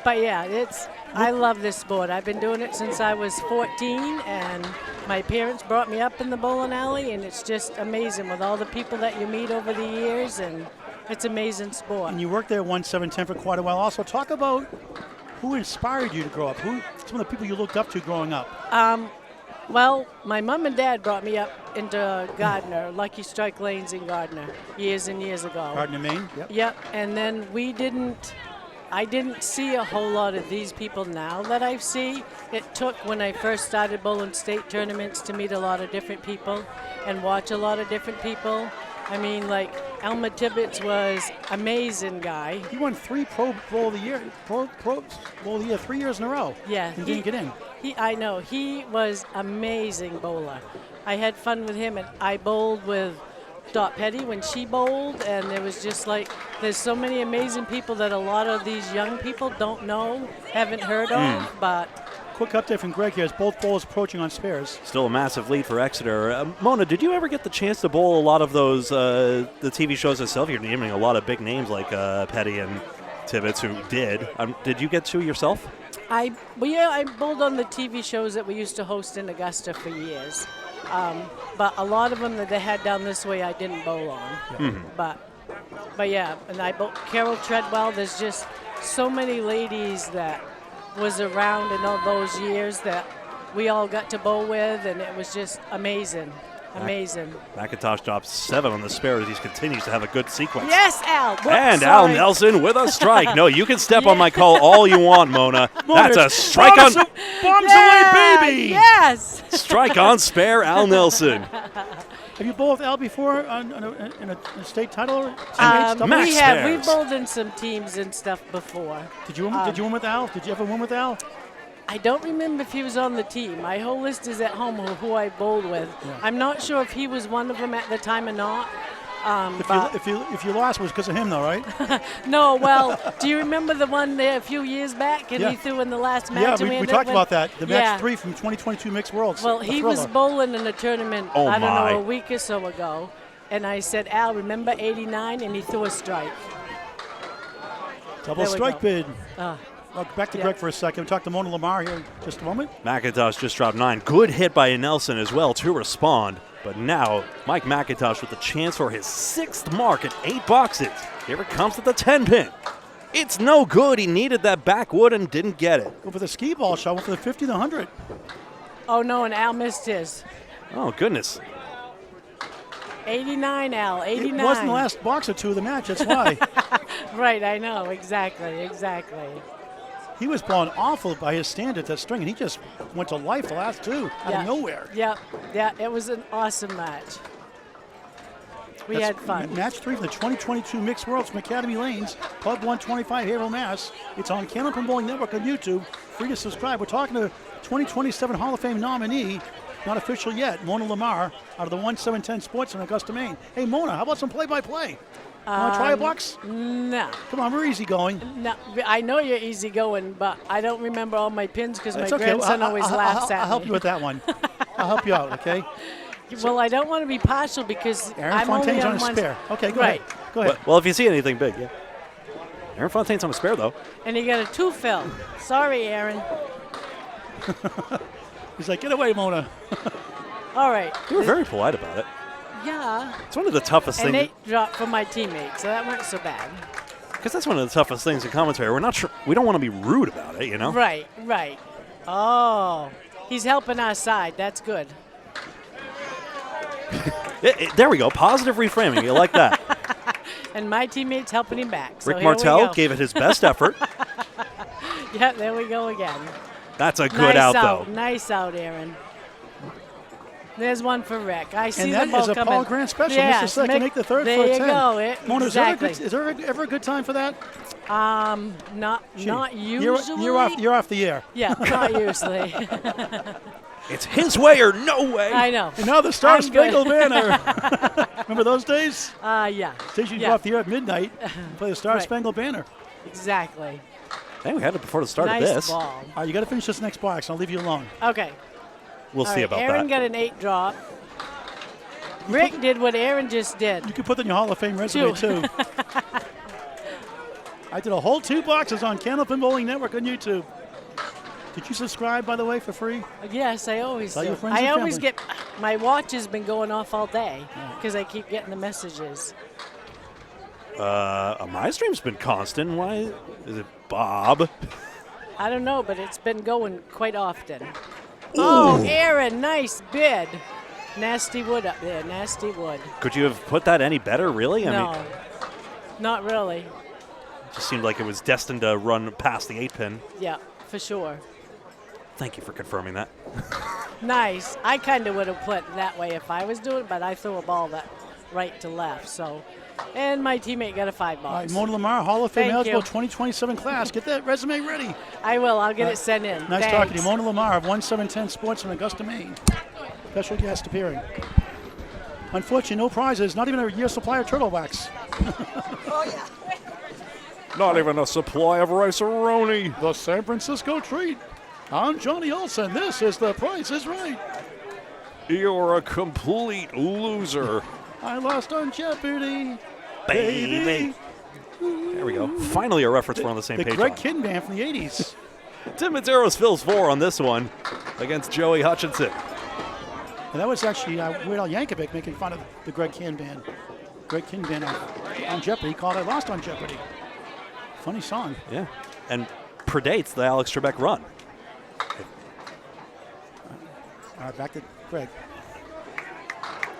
But yeah, I love this sport. I've been doing it since I was 14, and my parents brought me up in the bowling alley, and it's just amazing with all the people that you meet over the years, and It's amazing sport. And you worked there at 1-7-10 for quite a while. Also, talk about who inspired you to grow up. Who some of the people you looked up to growing up? Well, my mom and dad brought me up into Gardner, Lucky Strike Lanes in Gardner, years and years ago. Gardner, Maine? Yep. Yep, and then I didn't see a whole lot of these people now that I see. It took when I first started bowling state tournaments to meet a lot of different people and watch a lot of different people. I mean, like, Elmer Tibbetts was amazing guy. He won 3 Pro Bowl of the Year, Pro Bowl of the Year 3 years in a row. Yeah. And didn't get in. I know. He was amazing bowler. I had fun with him, and I bowled with Dot Petty when she bowled, and it was just like, there's so many amazing people that a lot of these young people don't know, haven't heard of, but... Quick update from Greg here as both bowlers approaching on spares. Still a massive lead for Exeter. Mona, did you ever get the chance to bowl a lot of those the TV shows itself? You're naming a lot of big names like Petty and Tibbetts, who did. Did you get to yourself? I bowled on the TV shows that we used to host in Augusta for years. But a lot of them that they had down this way I didn't bowl on. But yeah, and I bowled Carol Treadwell. There's just so many ladies that was around in all those years that we all got to bowl with, and it was just amazing. Amazing. MacIntosh drops 7 on the spare as he continues to have a good sequence. Yes, Al. Whoops, And sorry. Al Nelson with a strike. No, you can step on my call all you want, Mona. That's a strike on Bombs away, baby! Yes. strike on spare, Al Nelson. Have you bowled with Al before in a state title? Or Max We've spares. bowled in some teams and stuff before. Did you win with Al? Did you ever win with Al? I don't remember if he was on the team. My whole list is at home of who I bowled with. Yeah. I'm not sure if he was one of them at the time or not. If you lost, it was because of him, though, right? No, well, do you remember the one there a few years back and Yeah. he threw in the last match? Yeah, and we ended talked up about that. The Yeah. match 3 from 2022 Mixed Worlds. Well, he was thriller. bowling in a tournament, Oh, I don't my. know, a week or so ago. And I said, Al, remember 89? And he threw a strike. Double there we strike go. bid. Well, Back to Greg for a second. We'll talk to Mona Lamar here in just a moment. MacIntosh just dropped 9. Good hit by Nelson as well to respond. But now, Mike MacIntosh with the chance for his 6th mark at 8 boxes. Here it comes at the 10 pin. It's no good. He needed that backwood and didn't get it. Go for the skee ball shot. Went for the 50 to 100. Oh, no, and Al missed his. Oh, goodness. 89, Al, 89. It wasn't the last box or 2 of the match. That's why. Right, I know, exactly. He was blown awful by his standards, that string, and he just went to life the last 2 out of nowhere. Yeah, it was an awesome match. We had fun. Match 3 for the 2022 Mixed Worlds from Academy Lanes, Pub 125, Haverhill, Mass. It's on Candlepin Bowling Network on YouTube. Free to subscribe. We're talking to 2027 Hall of Fame nominee, not official yet, Mona Lamar, out of the 1-7-10 Sports in Augusta, Maine. Hey, Mona, how about some play-by-play? Want to try a box? No. Come on, we're easy going. No, I know you're easy going, but I don't remember all my pins because my It's okay. grandson always laughs at me. I'll help you with that one. I'll help you out, okay? Well, I don't want to be partial because Aaron I'm Fontaine's only on on a one. spare. Okay, go Right. ahead. Go ahead. Well, if you see anything big, yeah. Aaron Fontaine's on a spare, though. And you got a 2 fill. Sorry, Aaron. He's like, get away, Mona. All right. You were very polite about it. Yeah. It's one of the toughest An things. 8 drop from my teammate, so that wasn't so bad. Because that's one of the toughest things in commentary. We're not sure. We don't want to be rude about it, you know? Right. Oh, he's helping our side. That's good. There we go. Positive reframing. You like that. And my teammate's helping him back. So Rick here we Martel go. gave it his best effort. Yeah, there we go again. That's a good Nice out, though. Nice out, Aaron. There's one for Rick. I see And the that ball is a coming. Paul Grant special. Yes, Missed a second, make the third there for a you 10. go. Mona, Exactly. is there ever a good time for that? Not usually. You're off the air. Yeah, not usually. It's his way or no way. I know. And now the Star I'm Spangled good. Banner. Remember those days? Yeah. Days you'd Yeah. go off the air at midnight and play the Star Right. Spangled Banner. Exactly. Hey, we had it before the start Nice of this. ball. All right, you got to finish this next box. I'll leave you alone. Okay. We'll All see right, about Aaron that. got an 8 drop. Rick did what Aaron just did. You can put that in your Hall of Fame resume, too. I did a whole 2 boxes on Candlepin Bowling Network on YouTube. Did you subscribe, by the way, for free? Yes, I always Tell do. your friends I and always family. get, my watch has been going off all day because I keep getting the messages. My stream's been constant. Why is it Bob? I don't know, but it's been going quite often. Oh, Aaron, nice bid. Nasty wood up there, nasty wood. Could you have put that any better, really? No, not really. It just seemed like it was destined to run past the 8-pin. Yeah, for sure. Thank you for confirming that. Nice. I kind of would have put that way if I was doing it, but I threw a ball that right to left. So, and my teammate got a 5 ball. All right, Mona Lamar, Hall of Fame Thank eligible you. 2027 class. Get that resume ready. I will. I'll get it sent in. Nice Thanks. talking to you. Mona Lamar of 1710 Sports in Augusta, Maine. Special guest appearing. Unfortunately, no prizes, not even a year's supply of turtle wax. Not even a supply of rice-a-roni. The San Francisco treat. I'm Johnny Olson. This is The Price is Right. You're a complete loser. I lost on Jeopardy. Baby. There we go. Finally a reference we're on the same The page Greg on. Kinn band from the 80s. Tim Matero's fills 4 on this one against Joey Hutchinson. And that was actually Weird Al Yankovic making fun of the Greg Kinn band. Greg Kinn band on Jeopardy. He called I Lost on Jeopardy. Funny song. Yeah, and predates the Alex Trebek run. All right, back to Greg.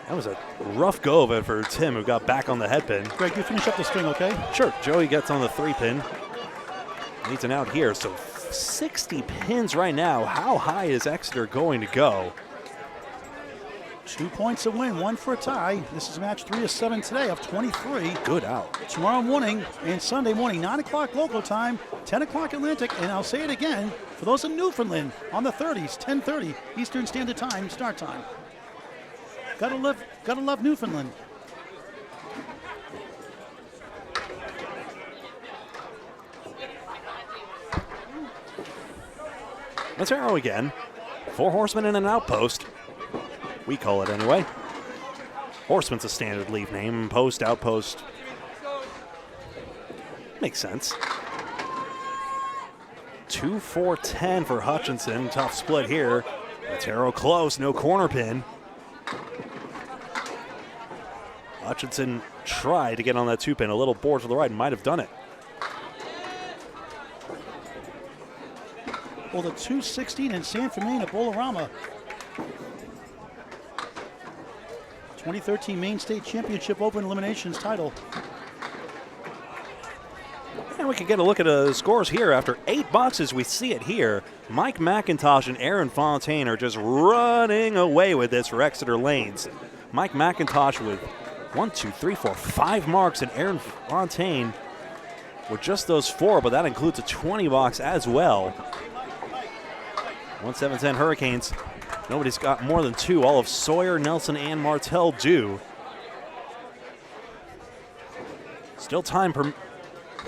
That was a rough go of it for Tim, who got back on the head pin. Greg, you finish up the string, okay? Sure, Joey gets on the 3-pin. Needs an out here, so 60 pins right now. How high is Exeter going to go? 2 points a win, 1 for a tie. This is match 3 of 7 today of 23. Good out. Tomorrow morning and Sunday morning, 9 o'clock local time, 10 o'clock Atlantic, and I'll say it again, for those in Newfoundland, on the 30s, 10:30 Eastern Standard Time, start time. Gotta love Newfoundland. Matero again. 4 horsemen and an outpost. We call it anyway. Horseman's a standard leave name. Post, outpost. Makes sense. 2-4-10 for Hutchinson. Tough split here. Matero close, no corner pin. Hutchinson tried to get on that 2-pin. A little board to the right, might have done it. Well, the 216 in San Fermin at Bolorama. 2013 Maine State Championship Open Eliminations title. And we can get a look at the scores here. After 8 boxes, we see it here. Mike MacIntosh and Aaron Fontaine are just running away with this for Exeter Lanes. Mike MacIntosh with 5 marks, and Aaron Fontaine with just those 4, but that includes a 20 box as well. 1-7-10 Hurricanes. Nobody's got more than 2. All of Sawyer, Nelson, and Martel do. Still time.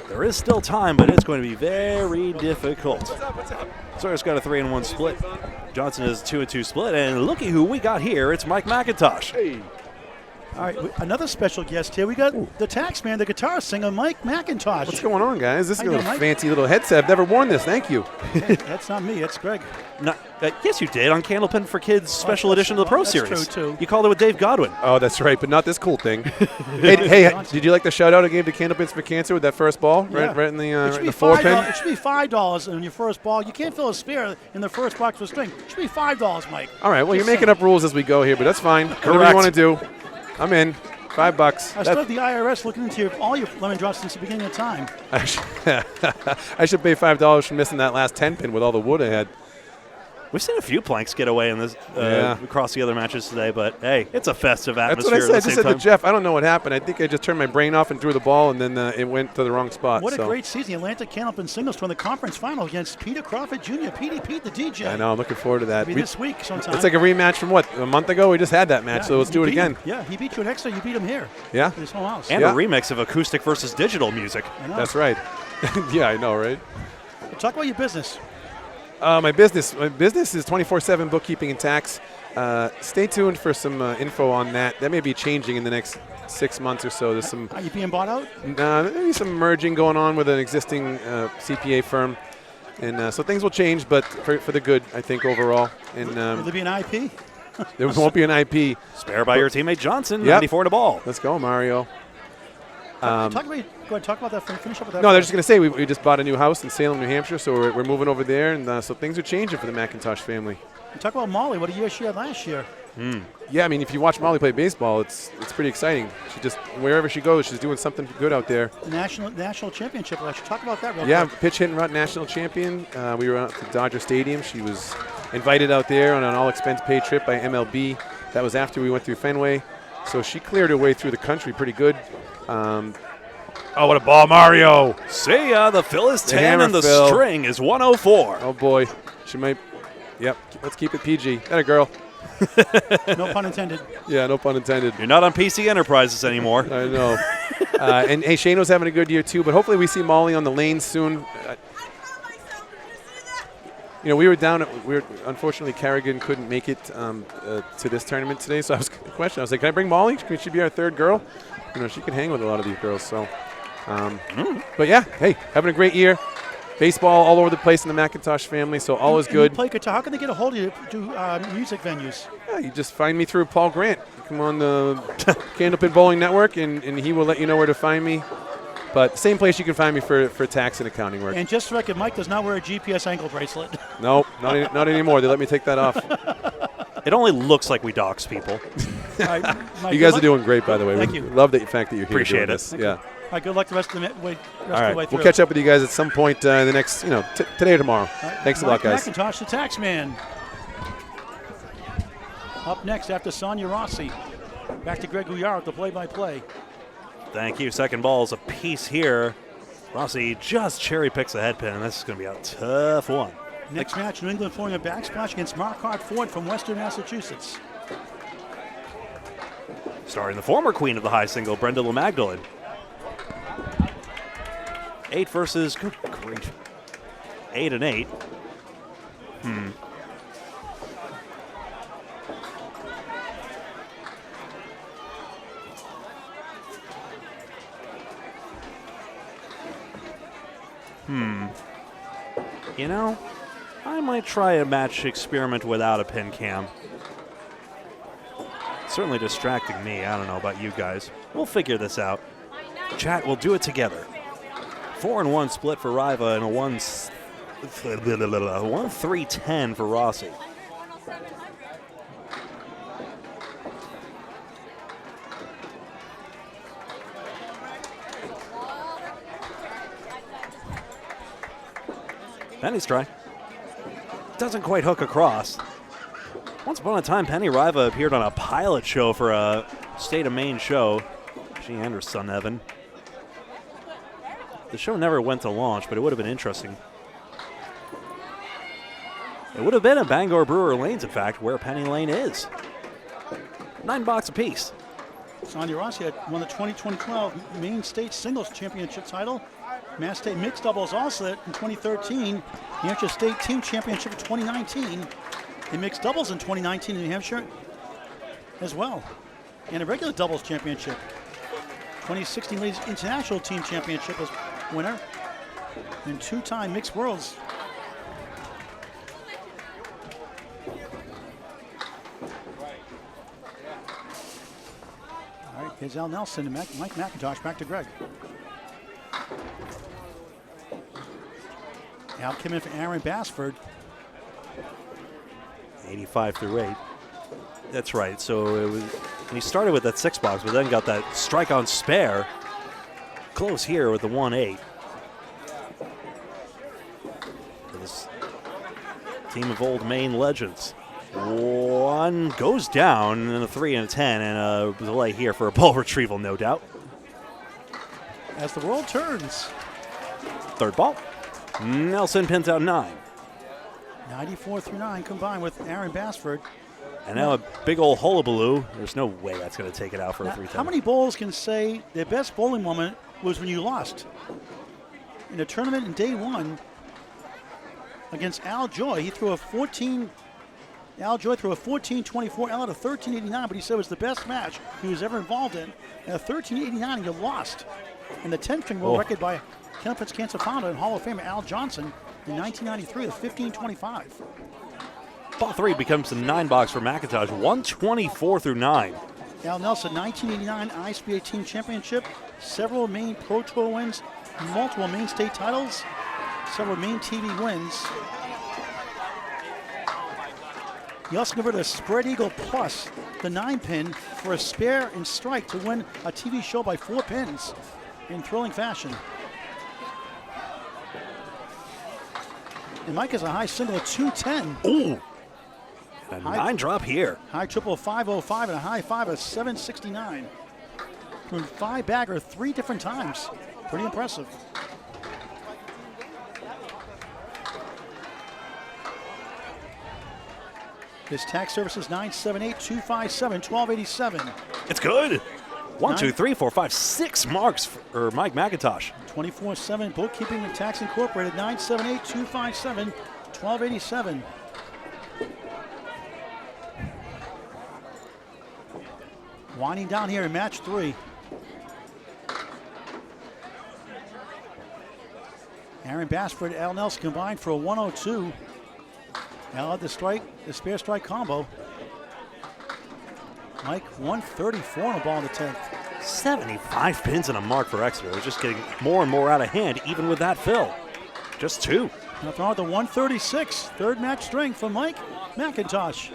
There is still time, but it's going to be very difficult. Sawyer's got a 3-1 split. Johnson has a 2-2 split, and looky who we got here. It's Mike MacIntosh. Hey. All right, another special guest here. We got the tax man, the guitar singer, Mike MacIntosh. What's going on, guys? This is How a you little doing, Mike? fancy little headset. I've never worn this. Thank you. Hey, that's not me, that's Greg. Yes, you did on Candlepin for Kids Special that's- Edition of the Pro that's Series. true, too. You called it with Dave Godwin. Oh, that's right, but not this cool thing. hey, did you like the shout out I gave to Candlepins for Cancer with that first ball? Yeah. Right in the, It right should in be the 4 $5. pin? It should be $5 on your first ball. You can't fill a spare in the first box with string. It should be $5, Mike. All right, well, you're Just making up rules as we go here, but that's fine. Whatever you want to do. I'm in. $5. I still have the IRS looking into all your lemon drops since the beginning of time. I should pay $5 for missing that last 10 pin with all the wood I had. We've seen a few planks get away in this across the other matches today, but hey, it's a festive That's atmosphere. what I said. I at the just same said to time. Jeff, I don't know what happened. I think I just turned my brain off and threw the ball, and then it went to the wrong spot. What a so. great season. The Atlantic Candlepin singles won the conference final against Peter Crawford Jr., Petey Pete, the DJ. I know. I'm looking forward to that. It'll be this week sometime. It's like a rematch from what, a month ago? We just had that match, Yeah, so let's he do it beat again. him. Yeah, he beat you in Exeter. You beat him here. Yeah, At his home house. And Yeah. a remix of acoustic versus digital music. I know. that's right. Yeah, I know, right? Talk about your business. My business is 24/7 bookkeeping and tax. Stay tuned for some info on that. That may be changing in the next 6 months or so. There's some Are you being bought out? maybe some merging going on with an existing CPA firm, and so things will change, but for the good, I think overall. And Will there be an IP? there won't be an IP. Spare by your teammate Johnson, Yep. 94 to ball. Let's go, Mario. Go ahead, talk about that. Finish up with that. No, they're just going to say we just bought a new house in Salem, New Hampshire, so we're moving over there, and so things are changing for the MacIntosh family. And talk about Molly. What a year she had last year. Yeah, I mean, if you watch Molly play baseball, it's pretty exciting. She just, wherever she goes, she's doing something good out there. The national championship last year. Talk about that real quick. Pitch hit and run national champion. We were out to Dodger Stadium. She was invited out there on an all-expense-paid trip by MLB. That was after we went through Fenway. So she cleared her way through the country pretty good. Oh, what a ball, Mario. See ya. The Phil is 10 hammer and the Phil. string is 104. Oh, boy. She might. Yep. Let's keep it PG. That a girl. No pun intended. Yeah, no pun intended. You're not on PC Enterprises anymore. I know. And hey, Shano's having a good year too, but hopefully we see Molly on the lanes soon. We were down. Unfortunately, Carrigan couldn't make it to this tournament today, so I was questioning. I was like, "Can I bring Molly? Can she be our third girl?" She can hang with a lot of these girls. So, but yeah, hey, having a great year. Baseball all over the place in the MacIntosh family, so all is good. You play guitar. How can they get a hold of you to do music venues? Yeah, you just find me through Paul Grant. You come on the Candlepin Bowling Network, and he will let you know where to find me. But same place you can find me for tax and accounting work. And just for the record, Mike does not wear a GPS ankle bracelet. Nope, not anymore. They let me take that off. It only looks like we dox people. Right, Mike, You guys are doing great, by the way. Thank We you. love the fact that you're here. Appreciate doing it. this. Yeah. All right, good luck the rest of the way. All right, way through. We'll catch up with you guys at some point in the next, today or tomorrow. All right, Thanks a lot, guys. MacIntosh, the taxman. Up next after Sonja Rossi. Back to Greg Gouillart with the play-by-play. Thank you. Second ball is a piece here. Rossi just cherry picks a head pin, and this is going to be a tough one. Next match, New England forming a backsplash against Marquardt Ford from Western Massachusetts. Starring the former queen of the high single, Brenda LeMagdalene. 8 versus, good grief, 8 and 8. I might try a match experiment without a pin cam. Certainly distracting me. I don't know about you guys. We'll figure this out. Chat, we'll do it together. 4-1 split for Riva and a 1-3-10 for Rossi. Penny's try. Doesn't quite hook across. Once upon a time, Penny Riva appeared on a pilot show for a State of Maine show. She and her son, Evan. The show never went to launch, but it would have been interesting. It would have been at Bangor Brewer Lanes, in fact, where Penny Lane is. $9 apiece. Sonja Rossi had won the 2012 Maine State Singles Championship title. Mass State Mixed Doubles also in 2013. New Hampshire State Team Championship in 2019. And Mixed Doubles in 2019 in New Hampshire as well. And a regular doubles championship. 2016 Ladies International Team Championship as winner. And 2-time Mixed Worlds. All right, here's Al Nelson and Mike MacIntosh. Back to Greg. Al came in for Aaron Basford. 85 through 8. That's right. So it was. He started with that 6 box, but then got that strike on spare. Close here with the 1-8. This team of old Maine legends. One goes down, and a 3 and a 10, and a delay here for a ball retrieval, no doubt. As the world turns. Third ball. Nelson pins out 9. 94 through 9 combined with Aaron Basford. And now a big old hullabaloo. There's no way that's going to take it out for a Now, 3-10. how many bowlers can say their best bowling moment was when you lost? In a tournament in day 1 against Al Joy, he threw a 14. Al Joy threw a 14-24. Al had a 13-89, but he said it was the best match he was ever involved in. And a 13-89, you lost. And the 10th world record by Candlepin's cancer founder and Hall of Famer Al Johnson in 1993, the 15-25. Ball 3 becomes the 9 box for MacIntosh. 124 through 9. Al Nelson, 1989 ISBA Team Championship, several Maine Pro Tour wins, multiple Maine state titles, several Maine TV wins. He also converted a Spread Eagle Plus, the 9-pin, for a spare and strike to win a TV show by 4 pins in thrilling fashion. And Mike has a high single of 210. Ooh. A 9 drop here. High triple of 505 and a high 5 of 769. From 5 bagger 3 different times. Pretty impressive. His tax service is 978-257-1287. It's good. 1, 2, 3, 4, 5, 6 marks for Mike MacIntosh. 24/7 Bookkeeping and Tax Incorporated, 978-257-1287. Winding down here in match 3. Aaron Basford, Al Nelson combined for a 102. Al had the spare strike combo. Mike, 134 on the ball in the 10th. 75 pins and a mark for Exeter. It's just getting more and more out of hand, even with that fill. Just 2. Now throwing out the 136, third match string for Mike MacIntosh.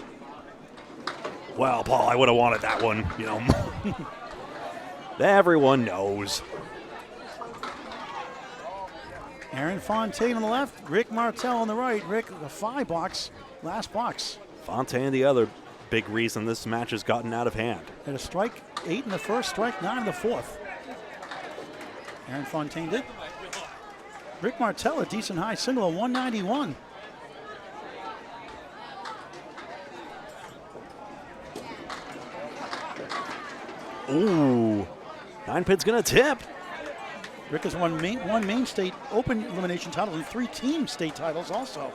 Well, Paul, I would have wanted that one, you know. Everyone knows. Aaron Fontaine on the left, Rick Martel on the right. Rick, the 5 box, last box. Fontaine, the other big reason this match has gotten out of hand. Had a strike 8 in the first, strike 9 in the fourth. Aaron Fontaine did. Rick Martel, a decent high single of 191. Ooh, 9 pin's gonna tip. Rick has won Maine State Open elimination title and 3 team state titles also.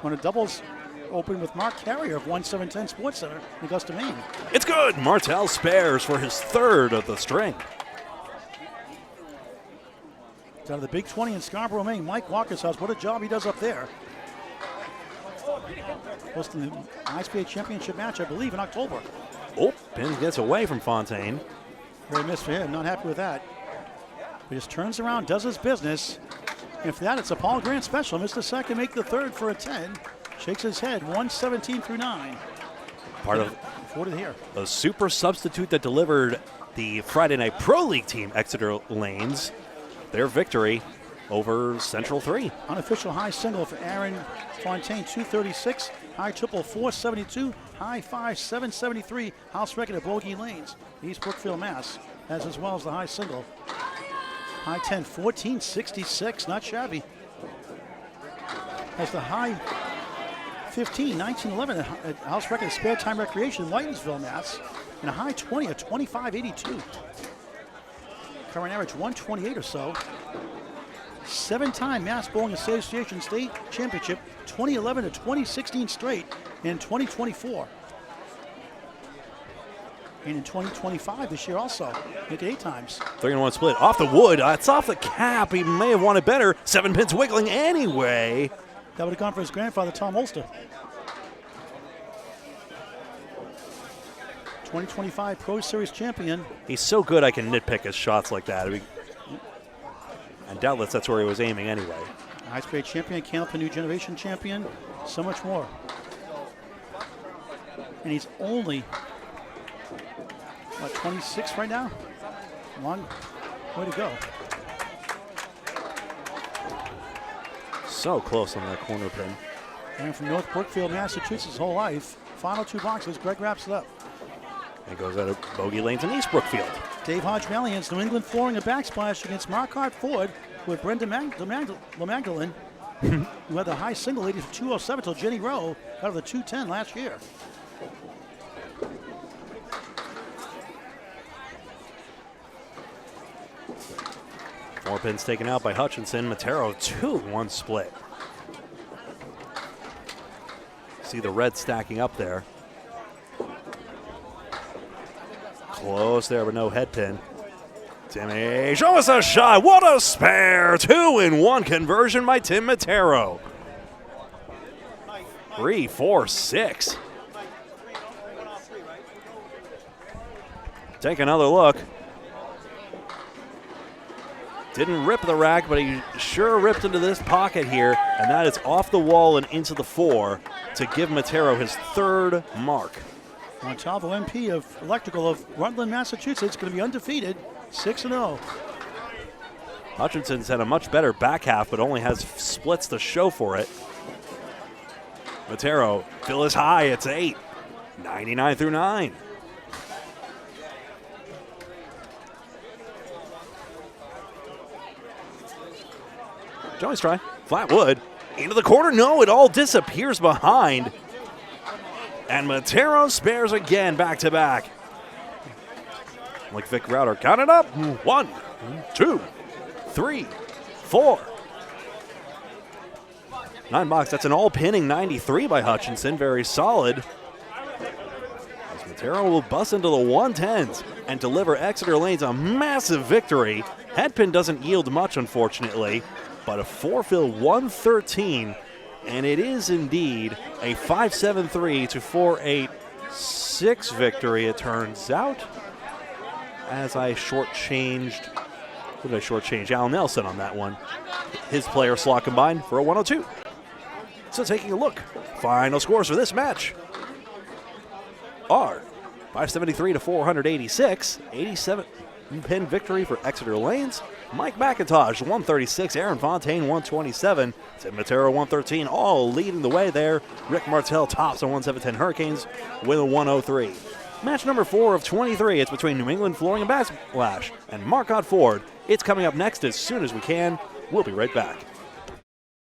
Won a doubles open with Mark Carrier of 1710 Sports Center in Augusta, Maine. It's good. Martel spares for his 3rd of the string. It's out of the Big 20 in Scarborough, Maine. Mike Walker's house. What a job he does up there. Hosting the ISBA Championship match, I believe, in October. Oh, pin gets away from Fontaine. Very miss for him. Not happy with that. He just turns around, does his business. And for that, it's a Paul Grant special. Missed the second, make the third for a 10. Shakes his head, 117 through 9. Part of Forward here. a super substitute that delivered the Friday Night Pro League team, Exeter Lanes, their victory over Central 3. Unofficial high single for Aaron Fontaine, 236. High triple, 472. High 5, 773. House record at Bogey Lanes, East Brookfield, Mass. As well as the high single. High 10, 1466. Not shabby. Has the high 15, 1911 at house record spare time recreation in Whitensville, Mass. And a high 20 at 2582. Current average 128 or so. 7-time Mass Bowling Association State Championship, 2011 to 2016 straight, and 2024. And in 2025 this year also, make it 8 times. 3-1 split off the wood. It's off the cap. He may have wanted better. 7 pins wiggling anyway. That would have gone for his grandfather, Tom Ulster. 2025 Pro Series champion. He's so good I can nitpick his shots like that. And doubtless that's where he was aiming anyway. ISBA champion, Candlepin New Generation champion, so much more. And he's only, 26 right now? Long way to go. So close on that corner pin. And from North Brookfield, Massachusetts, his whole life. Final 2 boxes, Greg wraps it up. It goes out of Bogey Lanes in East Brookfield. Dave Hodge-Malian's New England flooring a backsplash against Marquardt Ford with Brenda LeMagdalene, who had the high single ladies of 207 till Jenny Rowe out of the 210 last year. Four pins taken out by Hutchinson. Matero, 2-1 split. See the red stacking up there. Close there, but no head pin. Timmy, show us a shot. What a spare. 2-in-1 conversion by Tim Matero. 3, 4, 6. Take another look. Didn't rip the rack, but he sure ripped into this pocket here, and that is off the wall and into the 4 to give Matero his 3rd mark. Montalvo MP of Electrical of Rutland, Massachusetts, going to be undefeated, 6-0. Hutchinson's had a much better back half, but only has splits to show for it. Matero, fill is high, it's 8. 99 through 9. Joey's try. Flat wood. Into the corner. No, it all disappears behind. And Matero spares again back to back. Like Vic Router. Count it up. 1, 2, 3, 4. 9 box. That's an all pinning 93 by Hutchinson. Very solid. As Matero will bust into the 110s and deliver Exeter Lanes a massive victory. Headpin doesn't yield much, unfortunately, but a 4-fill 113, and it is indeed a 5-7-3 to 4-8-6 victory, it turns out. As I shortchanged, who did I shortchange? Al Nelson on that one. His player slot combined for a 102. So taking a look, final scores for this match are 573 to 486, 87 pin victory for Exeter Lanes. Mike MacIntosh 136, Aaron Fontaine 127, Tim Matero 113, all leading the way there. Rick Martel tops on 1710 Hurricanes with a 103. Match number 4 of 23. It's between New England Flooring and Backsplash and Marquette Ford. It's coming up next as soon as we can. We'll be right back.